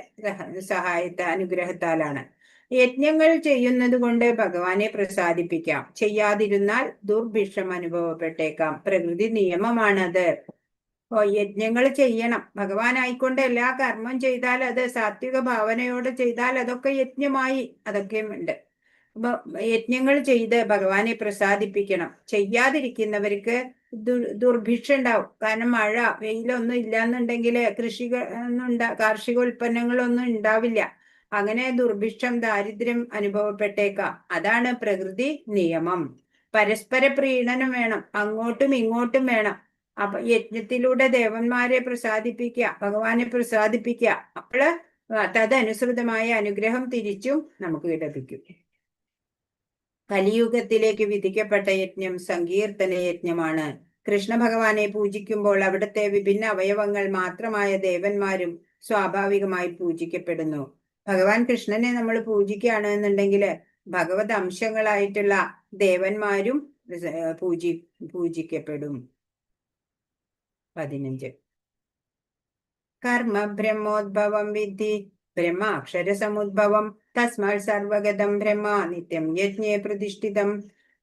അനുഗ്രഹത്താലാണ്. യജ്ഞങ്ങൾ ചെയ്യുന്നത് കൊണ്ട് ഭഗവാനെ പ്രസാദിപ്പിക്കാം. ചെയ്യാതിരുന്നാൽ ദുർഭിക്ഷം അനുഭവപ്പെട്ടേക്കാം. പ്രകൃതി നിയമമാണത്. യജ്ഞങ്ങൾ ചെയ്യണം. ഭഗവാനായിക്കൊണ്ട് എല്ലാ കർമ്മം ചെയ്താൽ, അത് സാത്വിക ഭാവനയോടെ ചെയ്താൽ അതൊക്കെ യജ്ഞമായി. അതൊക്കെയും ഉണ്ട്. അപ്പൊ യജ്ഞങ്ങൾ ചെയ്ത് ഭഗവാനെ പ്രസാദിപ്പിക്കണം. ചെയ്യാതിരിക്കുന്നവർക്ക് ദുർഭിക്ഷ ഉണ്ടാവും. കാരണം മഴ, വെയിലൊന്നും ഇല്ലാന്നുണ്ടെങ്കിൽ കാർഷിക ഉൽപ്പന്നങ്ങളൊന്നും ഉണ്ടാവില്ല. അങ്ങനെ ദുർഭിക്ഷം, ദാരിദ്ര്യം അനുഭവപ്പെട്ടേക്കാം. അതാണ് പ്രകൃതി നിയമം. പരസ്പര പ്രീണനം വേണം, അങ്ങോട്ടും ഇങ്ങോട്ടും വേണം. അപ്പൊ യജ്ഞത്തിലൂടെ ദേവന്മാരെ പ്രസാദിപ്പിക്കുക, ഭഗവാനെ പ്രസാദിപ്പിക്കുക. അപ്പോൾ തദനുസൃതമായ അനുഗ്രഹം തിരിച്ചും നമുക്ക് ലഭിക്കും. കലിയുഗത്തിലേക്ക് വിധിക്കപ്പെട്ട യജ്ഞം സങ്കീർത്തന യജ്ഞമാണ്. കൃഷ്ണ ഭഗവാനെ പൂജിക്കുമ്പോൾ അവിടുത്തെ വിഭിന്ന അവയവങ്ങൾ മാത്രമായ ദേവന്മാരും സ്വാഭാവികമായി പൂജിക്കപ്പെടുന്നു. ഭഗവാൻ കൃഷ്ണനെ നമ്മൾ പൂജിക്കുകയാണ് എന്നുണ്ടെങ്കിൽ ഭഗവത് അംശങ്ങളായിട്ടുള്ള ദേവന്മാരും പൂജിക്കപ്പെടും. 15 കർമ്മ ബ്രഹ്മോദ്ഭവം വിദ്ധി ബ്രഹ്മാക്ഷരസമുദ്ഭവം തസ്മാത് സർവഗതം ബ്രഹ്മ നിത്യം യജ്ഞേ പ്രതിഷ്ഠിതം.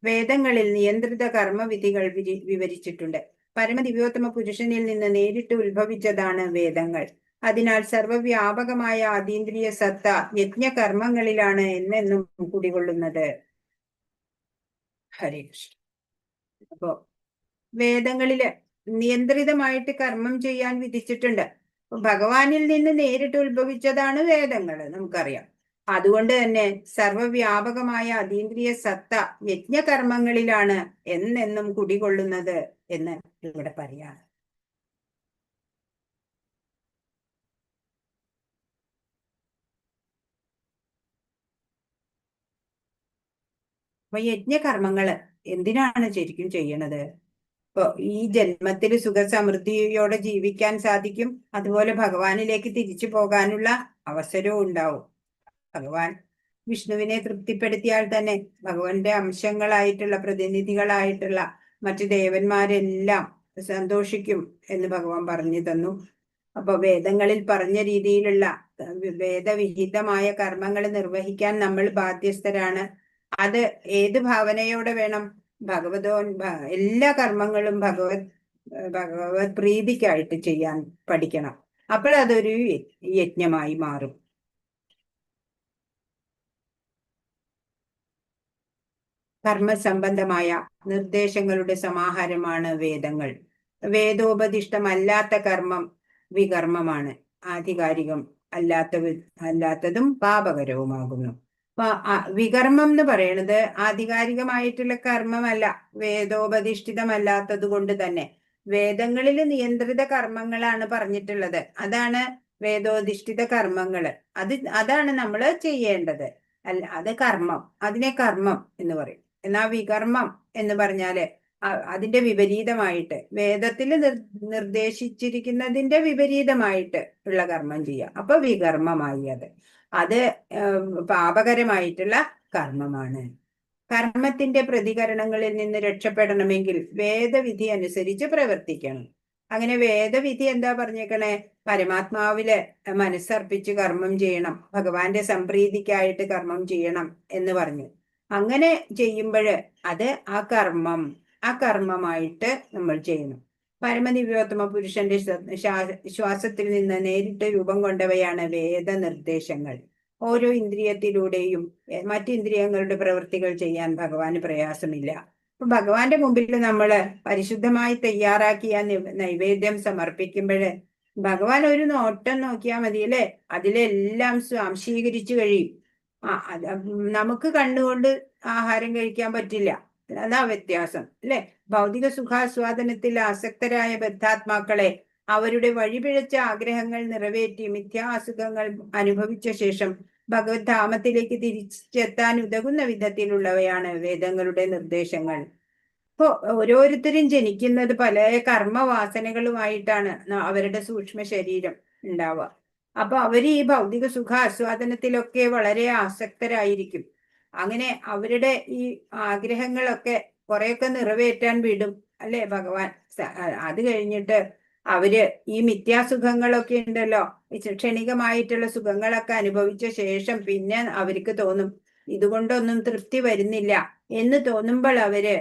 വേദങ്ങളിൽ നിയന്ത്രിത കർമ്മവിധികൾ വിവരിച്ചിട്ടുണ്ട്. പരമദിവ്യോത്തമ പുരുഷനിൽ നിന്ന് നേരിട്ട് ഉത്ഭവിച്ചതാണ് വേദങ്ങൾ. അതിനാൽ സർവവ്യാപകമായ അതീന്ദ്രിയ സത്ത യജ്ഞകർമ്മങ്ങളിലാണ് എന്നെന്നും കുടികൊള്ളുന്നത്. ഹരേ കൃഷ്ണ. അപ്പോ വേദങ്ങളില് നിയന്ത്രിതമായിട്ട് കർമ്മം ചെയ്യാൻ വിധിച്ചിട്ടുണ്ട്. ഭഗവാനിൽ നിന്ന് നേരിട്ട് ഉത്ഭവിച്ചതാണ് വേദങ്ങൾ, നമുക്കറിയാം. അതുകൊണ്ട് തന്നെ സർവവ്യാപകമായ അതീന്ദ്രിയ സത്ത യജ്ഞകർമ്മങ്ങളിലാണ് എന്നെന്നും കുടികൊള്ളുന്നത് എന്ന് ഇവിടെ പറയാം. അപ്പൊ യജ്ഞകർമ്മങ്ങള് എന്തിനാണ് ശരിക്കും ചെയ്യണത്? ഇപ്പൊ ഈ ജന്മത്തിൽ സുഖസമൃദ്ധിയോടെ ജീവിക്കാൻ സാധിക്കും. അതുപോലെ ഭഗവാനിലേക്ക് തിരിച്ചു പോകാനുള്ള അവസരവും ഉണ്ടാവും. ഭഗവാൻ വിഷ്ണുവിനെ തൃപ്തിപ്പെടുത്തിയാൽ തന്നെ ഭഗവാന്റെ അംശങ്ങളായിട്ടുള്ള പ്രതിനിധികളായിട്ടുള്ള മറ്റു ദേവന്മാരെല്ലാം സന്തോഷിക്കും എന്ന് ഭഗവാൻ പറഞ്ഞു തന്നു. അപ്പൊ വേദങ്ങളിൽ പറഞ്ഞ രീതിയിലുള്ള വേദവിഹിതമായ കർമ്മങ്ങൾ നിർവഹിക്കാൻ നമ്മൾ ബാധ്യസ്ഥരാണ്. അത് ഏത് ഭാവനയോടെ വേണം? എല്ലാ കർമ്മങ്ങളും ഭഗവത് പ്രീതിക്കായിട്ട് ചെയ്യാൻ പഠിക്കണം. അപ്പോൾ അതൊരു യജ്ഞമായി മാറും. കർമ്മസംബന്ധമായ നിർദ്ദേശങ്ങളുടെ സമാഹാരമാണ് വേദങ്ങൾ. വേദോപദിഷ്ടമല്ലാത്ത കർമ്മം വികർമ്മമാണ്. ആധികാരികം അല്ലാത്തതും പാപകരവുമാകുന്നു. വികർമ്മം എന്ന് പറയുന്നത് ആധികാരികമായിട്ടുള്ള കർമ്മമല്ല, വേദോപധിഷ്ഠിതമല്ലാത്തത് കൊണ്ട് തന്നെ. വേദങ്ങളിൽ നിയന്ത്രിത കർമ്മങ്ങളാണ് പറഞ്ഞിട്ടുള്ളത്. അതാണ് വേദോധിഷ്ഠിത കർമ്മങ്ങള്. അതാണ് നമ്മൾ ചെയ്യേണ്ടത്. അത് കർമ്മം, അതിനെ കർമ്മം എന്ന് പറയും. എന്നാൽ വികർമ്മം എന്ന് പറഞ്ഞാല് അതിന്റെ വിപരീതമായിട്ട്, വേദത്തിൽ നിർദ്ദേശിച്ചിരിക്കുന്നതിന്റെ വിപരീതമായിട്ട് ഉള്ള കർമ്മം ചെയ്യുക. അപ്പൊ വികർമ്മമായി. അത് പാപകരമായിട്ടുള്ള കർമ്മമാണ്. കർമ്മത്തിന്റെ പ്രതികരണങ്ങളിൽ നിന്ന് രക്ഷപ്പെടണമെങ്കിൽ വേദവിധി അനുസരിച്ച് പ്രവർത്തിക്കണം. അങ്ങനെ വേദവിധി എന്താ പറഞ്ഞേക്കണേ? പരമാത്മാവില് മനസ്സർപ്പിച്ച് കർമ്മം ചെയ്യണം, ഭഗവാന്റെ സംപ്രീതിക്കായിട്ട് കർമ്മം ചെയ്യണം എന്ന് പറഞ്ഞു. അങ്ങനെ ചെയ്യുമ്പോൾ അത് ആ കർമ്മമായിട്ട് നമ്മൾ ചെയ്യണം. പരമദിവ്യോത്തമ പുരുഷന്റെ ശ്വാസത്തിൽ നിന്ന് നേരിട്ട് രൂപം കൊണ്ടവയാണ് വേദനിർദ്ദേശങ്ങൾ. ഓരോ ഇന്ദ്രിയത്തിലൂടെയും മറ്റിന്ദ്രിയങ്ങളുടെ പ്രവൃത്തികൾ ചെയ്യാൻ ഭഗവാന് പ്രയാസമില്ല. അപ്പൊ ഭഗവാന്റെ മുമ്പിൽ നമ്മള് പരിശുദ്ധമായി തയ്യാറാക്കിയ നൈവേദ്യം സമർപ്പിക്കുമ്പോഴ് ഭഗവാൻ ഒരു നോട്ടം നോക്കിയാൽ മതി അല്ലേ, അതിലെല്ലാം സ്വാംശീകരിച്ചു കഴിയും. നമുക്ക് കണ്ണുകൊണ്ട് ആഹാരം കഴിക്കാൻ പറ്റില്ല, അതാ വ്യത്യാസം അല്ലെ. ഭൗതിക സുഖാസ്വാദനത്തിൽ ആസക്തരായ ബദ്ധാത്മാക്കളെ അവരുടെ വഴിപിഴച്ച ആഗ്രഹങ്ങൾ നിറവേറ്റി മിഥ്യാ അസുഖങ്ങൾ അനുഭവിച്ച ശേഷം ഭഗവത് ധാമത്തിലേക്ക് തിരിച്ചെത്താൻ ഉതകുന്ന വിധത്തിലുള്ളവയാണ് വേദങ്ങളുടെ നിർദ്ദേശങ്ങൾ. ഇപ്പോ ഓരോരുത്തരും ജനിക്കുന്നത് പല കർമ്മവാസനകളുമായിട്ടാണ് അവരുടെ സൂക്ഷ്മ ശരീരം ഉണ്ടാവുക. അപ്പൊ അവര് ഈ ഭൗതിക സുഖ ആസ്വാദനത്തിലൊക്കെ വളരെ ആസക്തരായിരിക്കും. അങ്ങനെ അവരുടെ ഈ ആഗ്രഹങ്ങളൊക്കെ കുറെയൊക്കെ നിറവേറ്റാൻ വിടും അല്ലെ ഭഗവാൻ. അത് കഴിഞ്ഞിട്ട് അവര് ഈ മിഥ്യാസുഖങ്ങളൊക്കെ ഉണ്ടല്ലോ, ഈ ക്ഷണികമായിട്ടുള്ള സുഖങ്ങളൊക്കെ അനുഭവിച്ച ശേഷം പിന്നെ അവർക്ക് തോന്നും ഇതുകൊണ്ടൊന്നും തൃപ്തി വരുന്നില്ല എന്ന് തോന്നുമ്പോൾ അവര്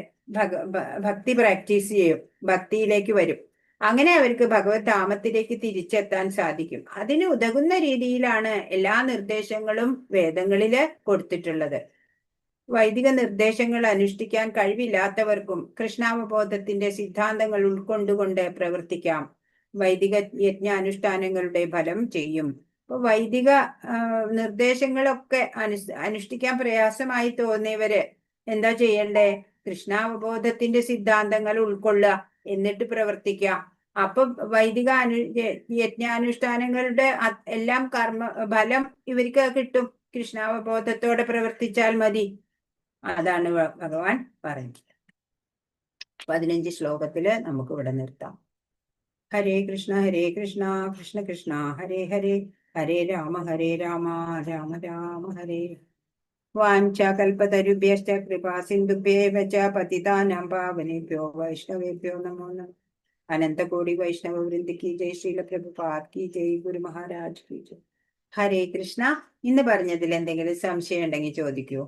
ഭക്തി പ്രാക്ടീസ് ചെയ്യും, ഭക്തിയിലേക്ക് വരും. അങ്ങനെ അവർക്ക് ഭഗവത് ധാമത്തിലേക്ക് തിരിച്ചെത്താൻ സാധിക്കും. അതിന് ഉതകുന്ന രീതിയിലാണ് എല്ലാ നിർദ്ദേശങ്ങളും വേദങ്ങളില് കൊടുത്തിട്ടുള്ളത്. വൈദിക നിർദ്ദേശങ്ങൾ അനുഷ്ഠിക്കാൻ കഴിവില്ലാത്തവർക്കും കൃഷ്ണാവബോധത്തിന്റെ സിദ്ധാന്തങ്ങൾ ഉൾക്കൊണ്ടുകൊണ്ട് പ്രവർത്തിക്കാം. വൈദിക യജ്ഞാനുഷ്ഠാനങ്ങളുടെ ഫലം ചെയ്യും. അപ്പൊ വൈദിക നിർദ്ദേശങ്ങളൊക്കെ അനുഷ്ഠിക്കാൻ പ്രയാസമായി തോന്നിയവര് എന്താ ചെയ്യണ്ടേ? കൃഷ്ണാവബോധത്തിന്റെ സിദ്ധാന്തങ്ങൾ ഉൾക്കൊള്ളുക, എന്നിട്ട് പ്രവർത്തിക്കുക. അപ്പൊ വൈദിക യജ്ഞാനുഷ്ഠാനങ്ങളുടെ എല്ലാം ഫലം ഇവർക്ക് കിട്ടും. കൃഷ്ണാവബോധത്തോടെ പ്രവർത്തിച്ചാൽ മതി. അതാണ് ഭഗവാൻ പറഞ്ഞത്. 15 ശ്ലോകത്തില് നമുക്ക് ഇവിടെ നിർത്താം. ഹരേ കൃഷ്ണ കൃഷ്ണ കൃഷ്ണ ഹരേ ഹരേ, ഹരേ രാമ രാമ രാമ ഹരേ. വാഞ്ചാകൽപതരുഭ്യശ്ച കൃപാ സിന്ധുഭ്യേവ ച പതിതാനാം പാവനേഭ്യോ വൈഷ്ണവേഭ്യോ നമോ നമഃ. അനന്തകോടി വൈഷ്ണവ വൃന്ദ കി ജയ്, ശ്രീല പ്രഭുപാദ് കി ജയ്, ഗുരു മഹാരാജ് കി ജയ്. ഹരേ കൃഷ്ണ. ഇന്ന് പറഞ്ഞതിൽ എന്തെങ്കിലും സംശയം ഉണ്ടെങ്കിൽ ചോദിക്കൂ.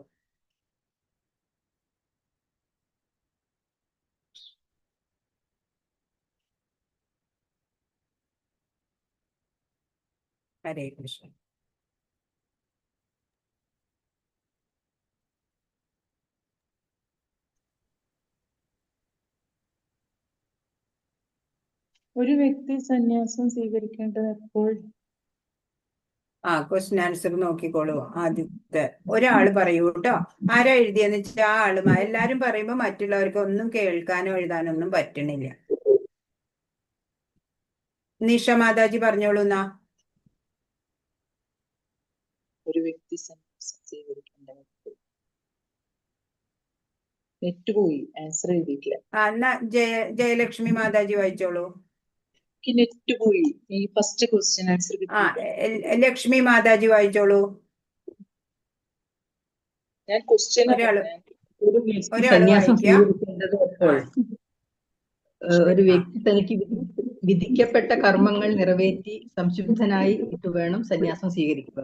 ഹരേ കൃഷ്ണ. ഒരു വ്യക്തി സന്യാസം സ്വീകരിക്കേണ്ടത് എപ്പോൾ? ക്വസ്റ്റ്യൻ ആൻസർ നോക്കിക്കോളൂ. ആദ്യത്തെ ഒരാള് പറയൂ കേട്ടോ. ആരാ എഴുതിയെന്ന് വെച്ചാൽ ആ ആള്. എല്ലാരും പറയുമ്പോ മറ്റുള്ളവർക്ക് ഒന്നും കേൾക്കാനോ എഴുതാനോ ഒന്നും പറ്റണില്ല. നിഷ മാതാജി പറഞ്ഞോളൂ എന്നാ. ഒരു വ്യക്തി സന്യാസം സ്വീകരിക്കേണ്ടത് നെറ്റുപോയി, ആൻസർ എഴുതിയിട്ടില്ല. എന്നാ ജയലക്ഷ്മി മാതാജി വായിച്ചോളൂ. നെറ്റ് പോയി, ഈ first question answer. Lakshmi Mataji വായിച്ചോളൂ. ഞാൻ ക്വസ്റ്റ്യൻ സന്യാസം സ്വീകരിക്കേണ്ടത് എപ്പോൾ? ഒരു വ്യക്തി തനിക്ക് വിധിക്കപ്പെട്ട കർമ്മങ്ങൾ നിറവേറ്റി സംശുദ്ധനായി ഇട്ട് വേണം സന്യാസം സ്വീകരിക്കുക.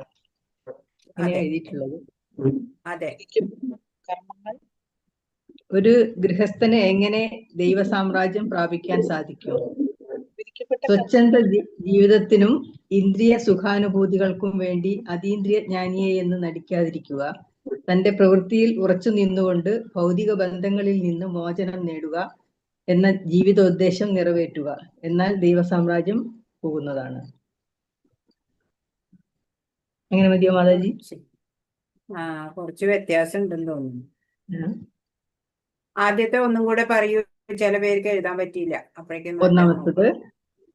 അങ്ങനെ എഴുതിയിട്ടുള്ളത്. അതെ. കർമ്മങ്ങൾ ഒരു ഗൃഹസ്ഥന് എങ്ങനെ ദൈവസാമ്രാജ്യം പ്രാപിക്കാൻ സാധിക്കും? സ്വച്ഛന്ത ജീവിതത്തിനും ഇന്ദ്രിയ സുഖാനുഭൂതികൾക്കും വേണ്ടി അതീന്ദ്രിയ ജ്ഞാനിയെ എന്ന് നടിക്കാതിരിക്കുക. തന്റെ പ്രവൃത്തിയിൽ ഉറച്ചു നിന്നുകൊണ്ട് ഭൗതിക ബന്ധങ്ങളിൽ നിന്ന് മോചനം നേടുക എന്ന ജീവിതോദ്ദേശം നിറവേറ്റുക. എന്നാൽ ദൈവസാമ്രാജ്യം പോകുന്നതാണ്. അങ്ങനെ മതിയോ മാതാജി? കുറച്ച് വ്യത്യാസം ഉണ്ടെന്ന് തോന്നുന്നു. ആദ്യത്തെ ഒന്നും കൂടെ പറയൂ. ചില പേർക്ക് എഴുതാൻ പറ്റിയില്ല. അപ്പോഴേക്കും ഒന്നാമത്തത്,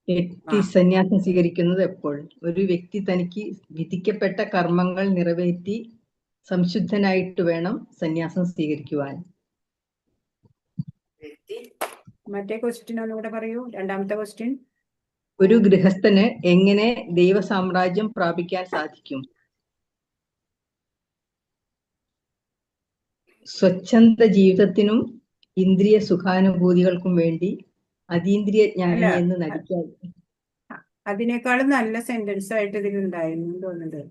വ്യക്തി സന്യാസം സ്വീകരിക്കുന്നത് എപ്പോൾ? ഒരു വ്യക്തി തനിക്ക് വിധിക്കപ്പെട്ട കർമ്മങ്ങൾ നിറവേറ്റി സംശുദ്ധനായിട്ട് വേണം സന്യാസം സ്വീകരിക്കുവാൻ. മറ്റേ ക്വസ്റ്റ്യൻ ഒന്നുകൂടെ പറയൂ. രണ്ടാമത്തെ ക്വസ്റ്റ്യൻ. ഒരു ഗൃഹസ്ഥന് എങ്ങനെ ദൈവസാമ്രാജ്യം പ്രാപിക്കാൻ സാധിക്കും? സ്വച്ഛന്ത ജീവിതത്തിനും ഇന്ദ്രിയ സുഖാനുഭൂതികൾക്കും വേണ്ടി അതീന്ദ്രിയ ജ്ഞാനി എന്ന് നടിക്കാൻ. അതിനേക്കാളും നല്ല സെന്റൻസ് ആയിട്ട് ഇതിലുണ്ടായിരുന്നു തോന്നുന്നത്.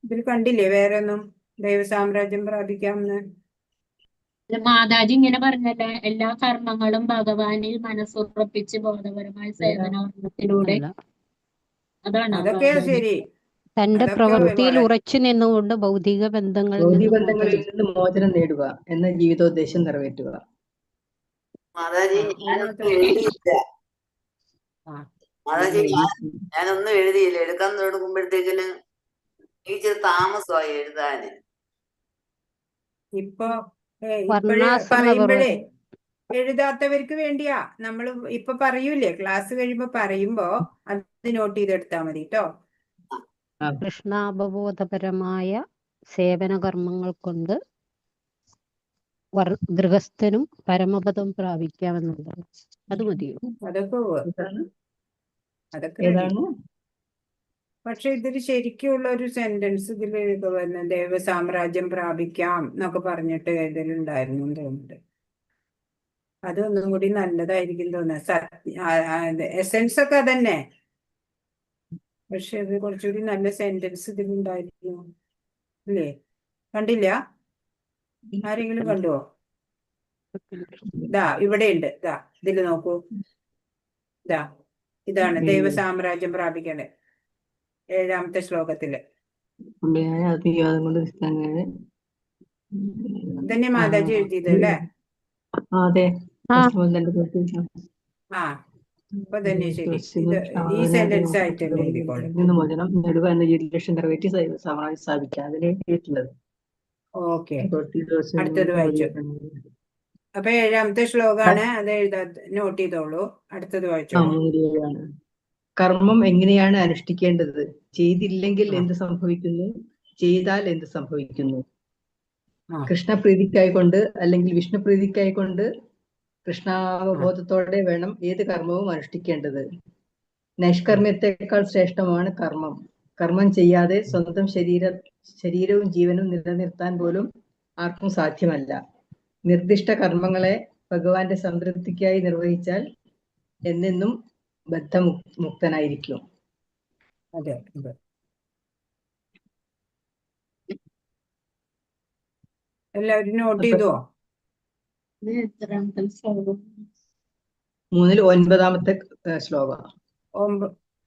ഇതിൽ കണ്ടില്ലേ വേറെ ഒന്നും? ദൈവസാമ്രാജ്യം പ്രാപിക്കാമെന്ന് മാതാജി ഇങ്ങനെ പറഞ്ഞല്ലേ, എല്ലാ കർമ്മങ്ങളും ഭഗവാനിൽ മനസ്സുറപ്പിച്ച് ബോധപരമായ സേവനത്തിലൂടെ. അതാണ് അതൊക്കെ ശരി. തന്റെ അതൊക്കെ പ്രവൃത്തിയിൽ വളരെ ഉറച്ചു നിന്നുകൊണ്ട് ഭൗതിക ബന്ധങ്ങളിൽ നിന്ന് ഭൗതികബന്ധങ്ങളിൽ മോചനം. നിന്ന് മോചനം നേടുക എന്ന ജീവിതോദ്ദേശം നിറവേറ്റുക. മാതാജി അത് ഞാനൊന്നും മാത്രം. എഴുതിയില്ല. ആ മാതാജി എഴുതി. ഞാനൊന്നും എഴുതിയില്ല. എടുക്കാൻ തുടങ്ങുമ്പോഴത്തേക്കിന് എനിക്ക് താമസമായി എഴുതാന്. ഇപ്പൊ ഇപ്പോഴേ വർണ്ണാശ്രമ പറയുമ്പോഴേ എഴുതാത്തവർക്ക് വേണ്ടിയാ നമ്മൾ ഇപ്പൊ പറയൂലേ, ക്ലാസ് കഴിയുമ്പോ പറയുമ്പോ അത് നോട്ട് ചെയ്തെടുത്താ മതി കേട്ടോ. കൃഷ്ണാവബോധപരമായ സേവന കർമ്മങ്ങൾ കൊണ്ട് ഗൃഹസ്ഥനും പരമപദം പ്രാപിക്കാമെന്നുള്ളത്. അത് മതിയോ? അതൊക്കെ ഏതാണ്? അതൊക്കെ ready. ഏതാണ്? പക്ഷെ ഇതിൽ ശരിക്കുള്ള ഒരു സെന്റൻസ് ഇതിൽ വന്ന ദേവസാമ്രാജ്യം പ്രാപിക്കാം എന്നൊക്കെ പറഞ്ഞിട്ട് ഇതിലുണ്ടായിരുന്നു എന്ന് തോന്നുന്നുണ്ട്. അതൊന്നും കൂടി നല്ലതായിരിക്കും തോന്നുന്നത്. എസെൻസ് ഒക്കെ അതന്നെ, പക്ഷെ ഇത് കുറച്ചുകൂടി നല്ല സെന്റൻസ് ഇതിലുണ്ടായിരുന്നു അല്ലേ? കണ്ടില്ല? ആരെങ്കിലും കണ്ടുവോ? ഇതാ ഇവിടെ ഉണ്ട്, ഇതാ ഇതില് നോക്കൂ, ഇതാ ഇതാണ് ദൈവസാമ്രാജ്യം പ്രാപിക്കേണ്ടത് 7ാമത്തെ ശ്ലോകത്തില്. പുള്ളിയായ അതിവാദം കൊണ്ട് ക്രിസ്ത്യാനികളെ ഇതന്നെ മാതാജി എഴുതിയത് അല്ലേ? അതെ. ആ അപ്പൊ തന്നെ ശരി. ഇത് ഈ സെന്റൻസ് ആയിട്ട് തന്നെ എഴുതിക്കോളൂ. മോചനം നേടുക എന്ന ജീവിതലക്ഷ്യം നിറവേറ്റി സാമ്രാജ്യം സ്ഥാപിക്കുക, അതിനെ എഴുതിയിട്ടുള്ളത്. ഓക്കെ, അടുത്തത് വായിച്ചു. അപ്പൊ 7ാമത്തെ ശ്ലോകാണ്, അത് നോട്ട് ചെയ്തോളൂ. അടുത്തത് വായിച്ചോളൂ. കർമ്മം എങ്ങനെയാണ് അനുഷ്ഠിക്കേണ്ടത്? ചെയ്തില്ലെങ്കിൽ എന്ത് സംഭവിക്കുന്നു? ചെയ്താൽ എന്ത് സംഭവിക്കുന്നു? കൃഷ്ണപ്രീതിക്കായിക്കൊണ്ട് അല്ലെങ്കിൽ വിഷ്ണുപ്രീതിക്കായിക്കൊണ്ട് കൃഷ്ണാവബോധത്തോടെ വേണം ഏത് കർമ്മവും അനുഷ്ഠിക്കേണ്ടത്. നൈഷ്കർമ്മ്യത്തെക്കാൾ ശ്രേഷ്ഠമാണ് കർമ്മം. കർമ്മം ചെയ്യാതെ സ്വന്തം ശരീരവും ജീവനും നിലനിർത്താൻ പോലും ആർക്കും സാധ്യമല്ല. നിർദ്ദിഷ്ട കർമ്മങ്ങളെ ഭഗവാന്റെ സംതൃപ്തിക്കായി നിർവഹിച്ചാൽ എന്നെന്നും ബദ്ധമുക്തനായിരിക്കും. അതെ അതെ. എല്ലാവരും നോട്ട് ചെയ്തോ? 3-ൽ 9ാമത്തെ ശ്ലോകം.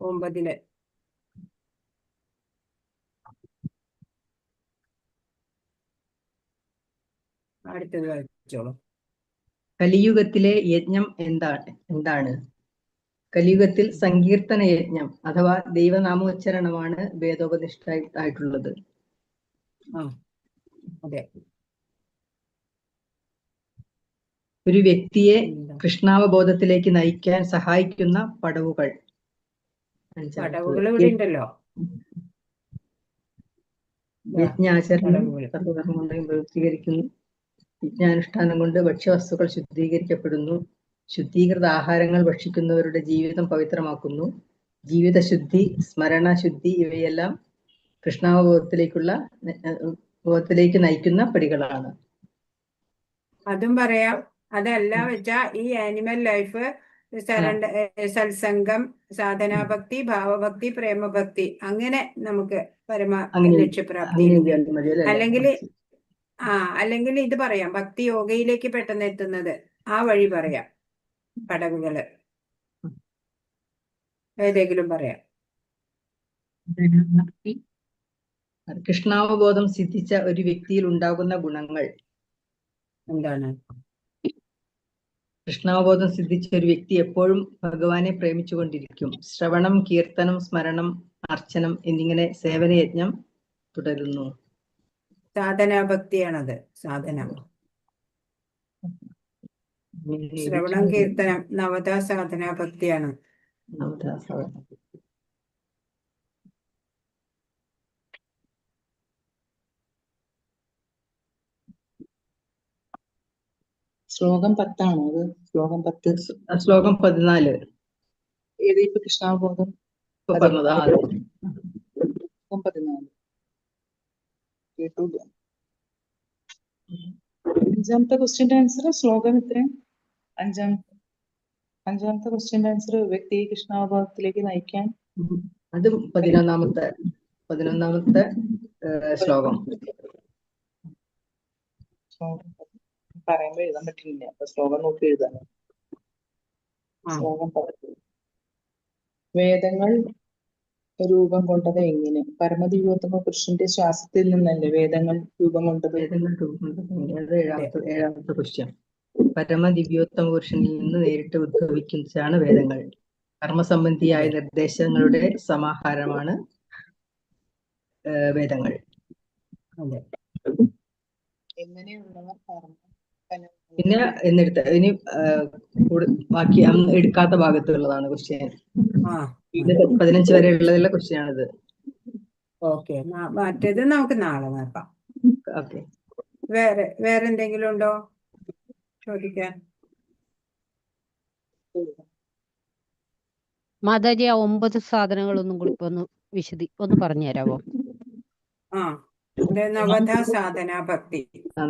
9. അടുത്തത് വായിച്ചോളൂ. കലിയുഗത്തിലെ യജ്ഞം എന്താണ്? കലിയുഗത്തിൽ സങ്കീർത്തന യജ്ഞം അഥവാ ദൈവനാമോച്ചരണമാണ് വേദോപനിഷ്ഠ ആയിട്ടുള്ളത്. അതെ. ഒരു വ്യക്തിയെ കൃഷ്ണാവബോധത്തിലേക്ക് നയിക്കാൻ സഹായിക്കുന്ന പടവുകൾ. പടവുകൾ ഇവിടെ ഉണ്ടല്ലോ. യജ്ഞാചരണം സർവകർമ്മങ്ങളെയും പ്രവൃത്തികരിക്കുന്നു. യജ്ഞാനുഷ്ഠാനം കൊണ്ട് ഭക്ഷ്യവസ്തുക്കൾ ശുദ്ധീകരിക്കപ്പെടുന്നു. ശുദ്ധീകൃത ആഹാരങ്ങൾ ഭക്ഷിക്കുന്നവരുടെ ജീവിതം പവിത്രമാക്കുന്നു. ജീവിതശുദ്ധി, സ്മരണശുദ്ധി ഇവയെല്ലാം കൃഷ്ണാവബോധത്തിലേക്ക് നയിക്കുന്ന പടികളാണ്. അതും പറയാം. അതല്ല വെച്ചാ ഈ ആനിമൽ ലൈഫ്, സത്സംഗം, സാധനാഭക്തി, ഭാവഭക്തി, പ്രേമഭക്തി, അങ്ങനെ നമുക്ക് ലക്ഷ്യപ്രാപ്തി. അല്ലെങ്കിൽ ഇത് പറയാം, ഭക്തി യോഗയിലേക്ക് പെട്ടെന്ന് എത്തുന്നത്, ആ വഴി പറയാം. പടവുകള് ഏതെങ്കിലും പറയാം. കൃഷ്ണാവബോധം സിദ്ധിച്ച ഒരു വ്യക്തിയിൽ ഉണ്ടാകുന്ന ഗുണങ്ങൾ എന്താണ്? കൃഷ്ണാവബോധം സിദ്ധിച്ച ഒരു വ്യക്തി എപ്പോഴും ഭഗവാനെ പ്രേമിച്ചുകൊണ്ടിരിക്കും. ശ്രവണം, കീർത്തനം, സ്മരണം, അർച്ചനം എന്നിങ്ങനെ സേവനയജ്ഞം തുടരുന്നു. സാധനാഭക്തിയാണത്. സാധന, ശ്രവണം, കീർത്തനം, നവതാ സാധനാഭക്തിയാണ്. ശ്ലോകം 10 ആണോ അത്? ശ്ലോകം 10. ശ്ലോകം 14. ഏത്? ഇപ്പൊ കൃഷ്ണാവബോധം പറഞ്ഞത്. ശ്ലോകം 14 കേട്ടില്ല. 5ാമത്തെ ക്വസ്റ്റ്യന്റെ ആൻസർ ശ്ലോകം എത്രയും? 5ാമത്തെ ക്വസ്റ്റ്യന്റെ ആൻസർ വ്യക്തിയെ കൃഷ്ണാവബോധത്തിലേക്ക് നയിക്കാൻ. അത് 11ാമത്തെ ശ്ലോകം. പറയുമ്പോ എഴുതാൻ പറ്റില്ല, അപ്പൊ ശ്ലോകം നോക്കി എഴുതാൻ. ശ്ലോകം 10. വേദങ്ങൾ രൂപം കൊണ്ടത് എങ്ങനെ? പരമദിവ്യോത്തമ പുരുഷന്റെ ശ്വാസത്തിൽ നിന്നല്ലേ വേദങ്ങൾ രൂപം കൊണ്ടത്? വേദങ്ങൾ അത് ഏഴാമത്തെ ക്വസ്റ്റ്യൻ. പരമദിവ്യോത്തമ പുരുഷനിൽ നിന്ന് നേരിട്ട് ഉദ്ഭവിക്കുന്നതാണ് വേദങ്ങൾ. കർമ്മസംബന്ധിയായ നിർദ്ദേശങ്ങളുടെ സമാഹാരമാണ് വേദങ്ങൾ. അതെ. എങ്ങനെയുള്ളവർ പിന്നെ എന്നെടുത്ത ഇനി ബാക്കി എടുക്കാത്ത ഭാഗത്തുള്ളതാണ് ക്വസ്റ്റ്യൻ. 15 വരെ ഉള്ളതുള്ള ക്വസ്റ്റ്യൻ ആണിത്. ഓക്കെ, മറ്റേത് നമുക്ക് നാളെ നോക്കാം. ഓക്കെ. വേറെ എന്തെങ്കിലും ഉണ്ടോ ചോദിക്കാൻ? മാതാജി, ആ 9 സാധനങ്ങളൊന്നും കൂടി ഒന്ന് പറഞ്ഞു തരാമോ? നവധാ സാധന ഭക്തി.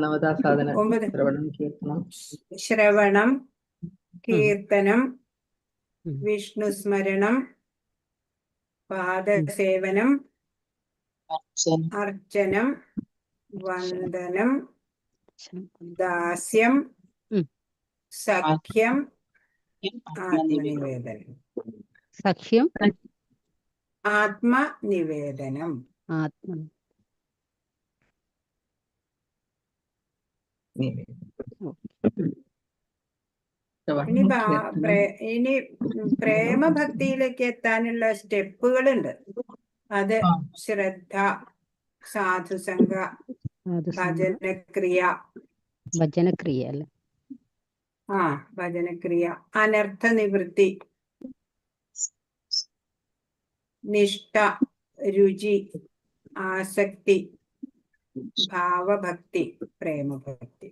നവധാ സാധന: 9 ശ്രവണം, കീർത്തനം, വിഷ്ണുസ്മരണം, പാദസേവനം, അർച്ചനം, വന്ദനം, ദാസ്യം, സഖ്യം, ആത്മനിവേദനം. സഖ്യം, ആത്മനിവേദനം. ഇനി പ്രേമഭക്തിയിലേക്ക് എത്താനുള്ള സ്റ്റെപ്പുകളുണ്ട്. അത് ശ്രദ്ധ, സാധുസംഗ, ഭജനക്രിയ അല്ലേ? ഭജനക്രിയ, അനർത്ഥ നിവൃത്തി, നിഷ്ഠ, രുചി, ആസക്തി, ഭാവഭക്തി, പ്രേമഭക്തി.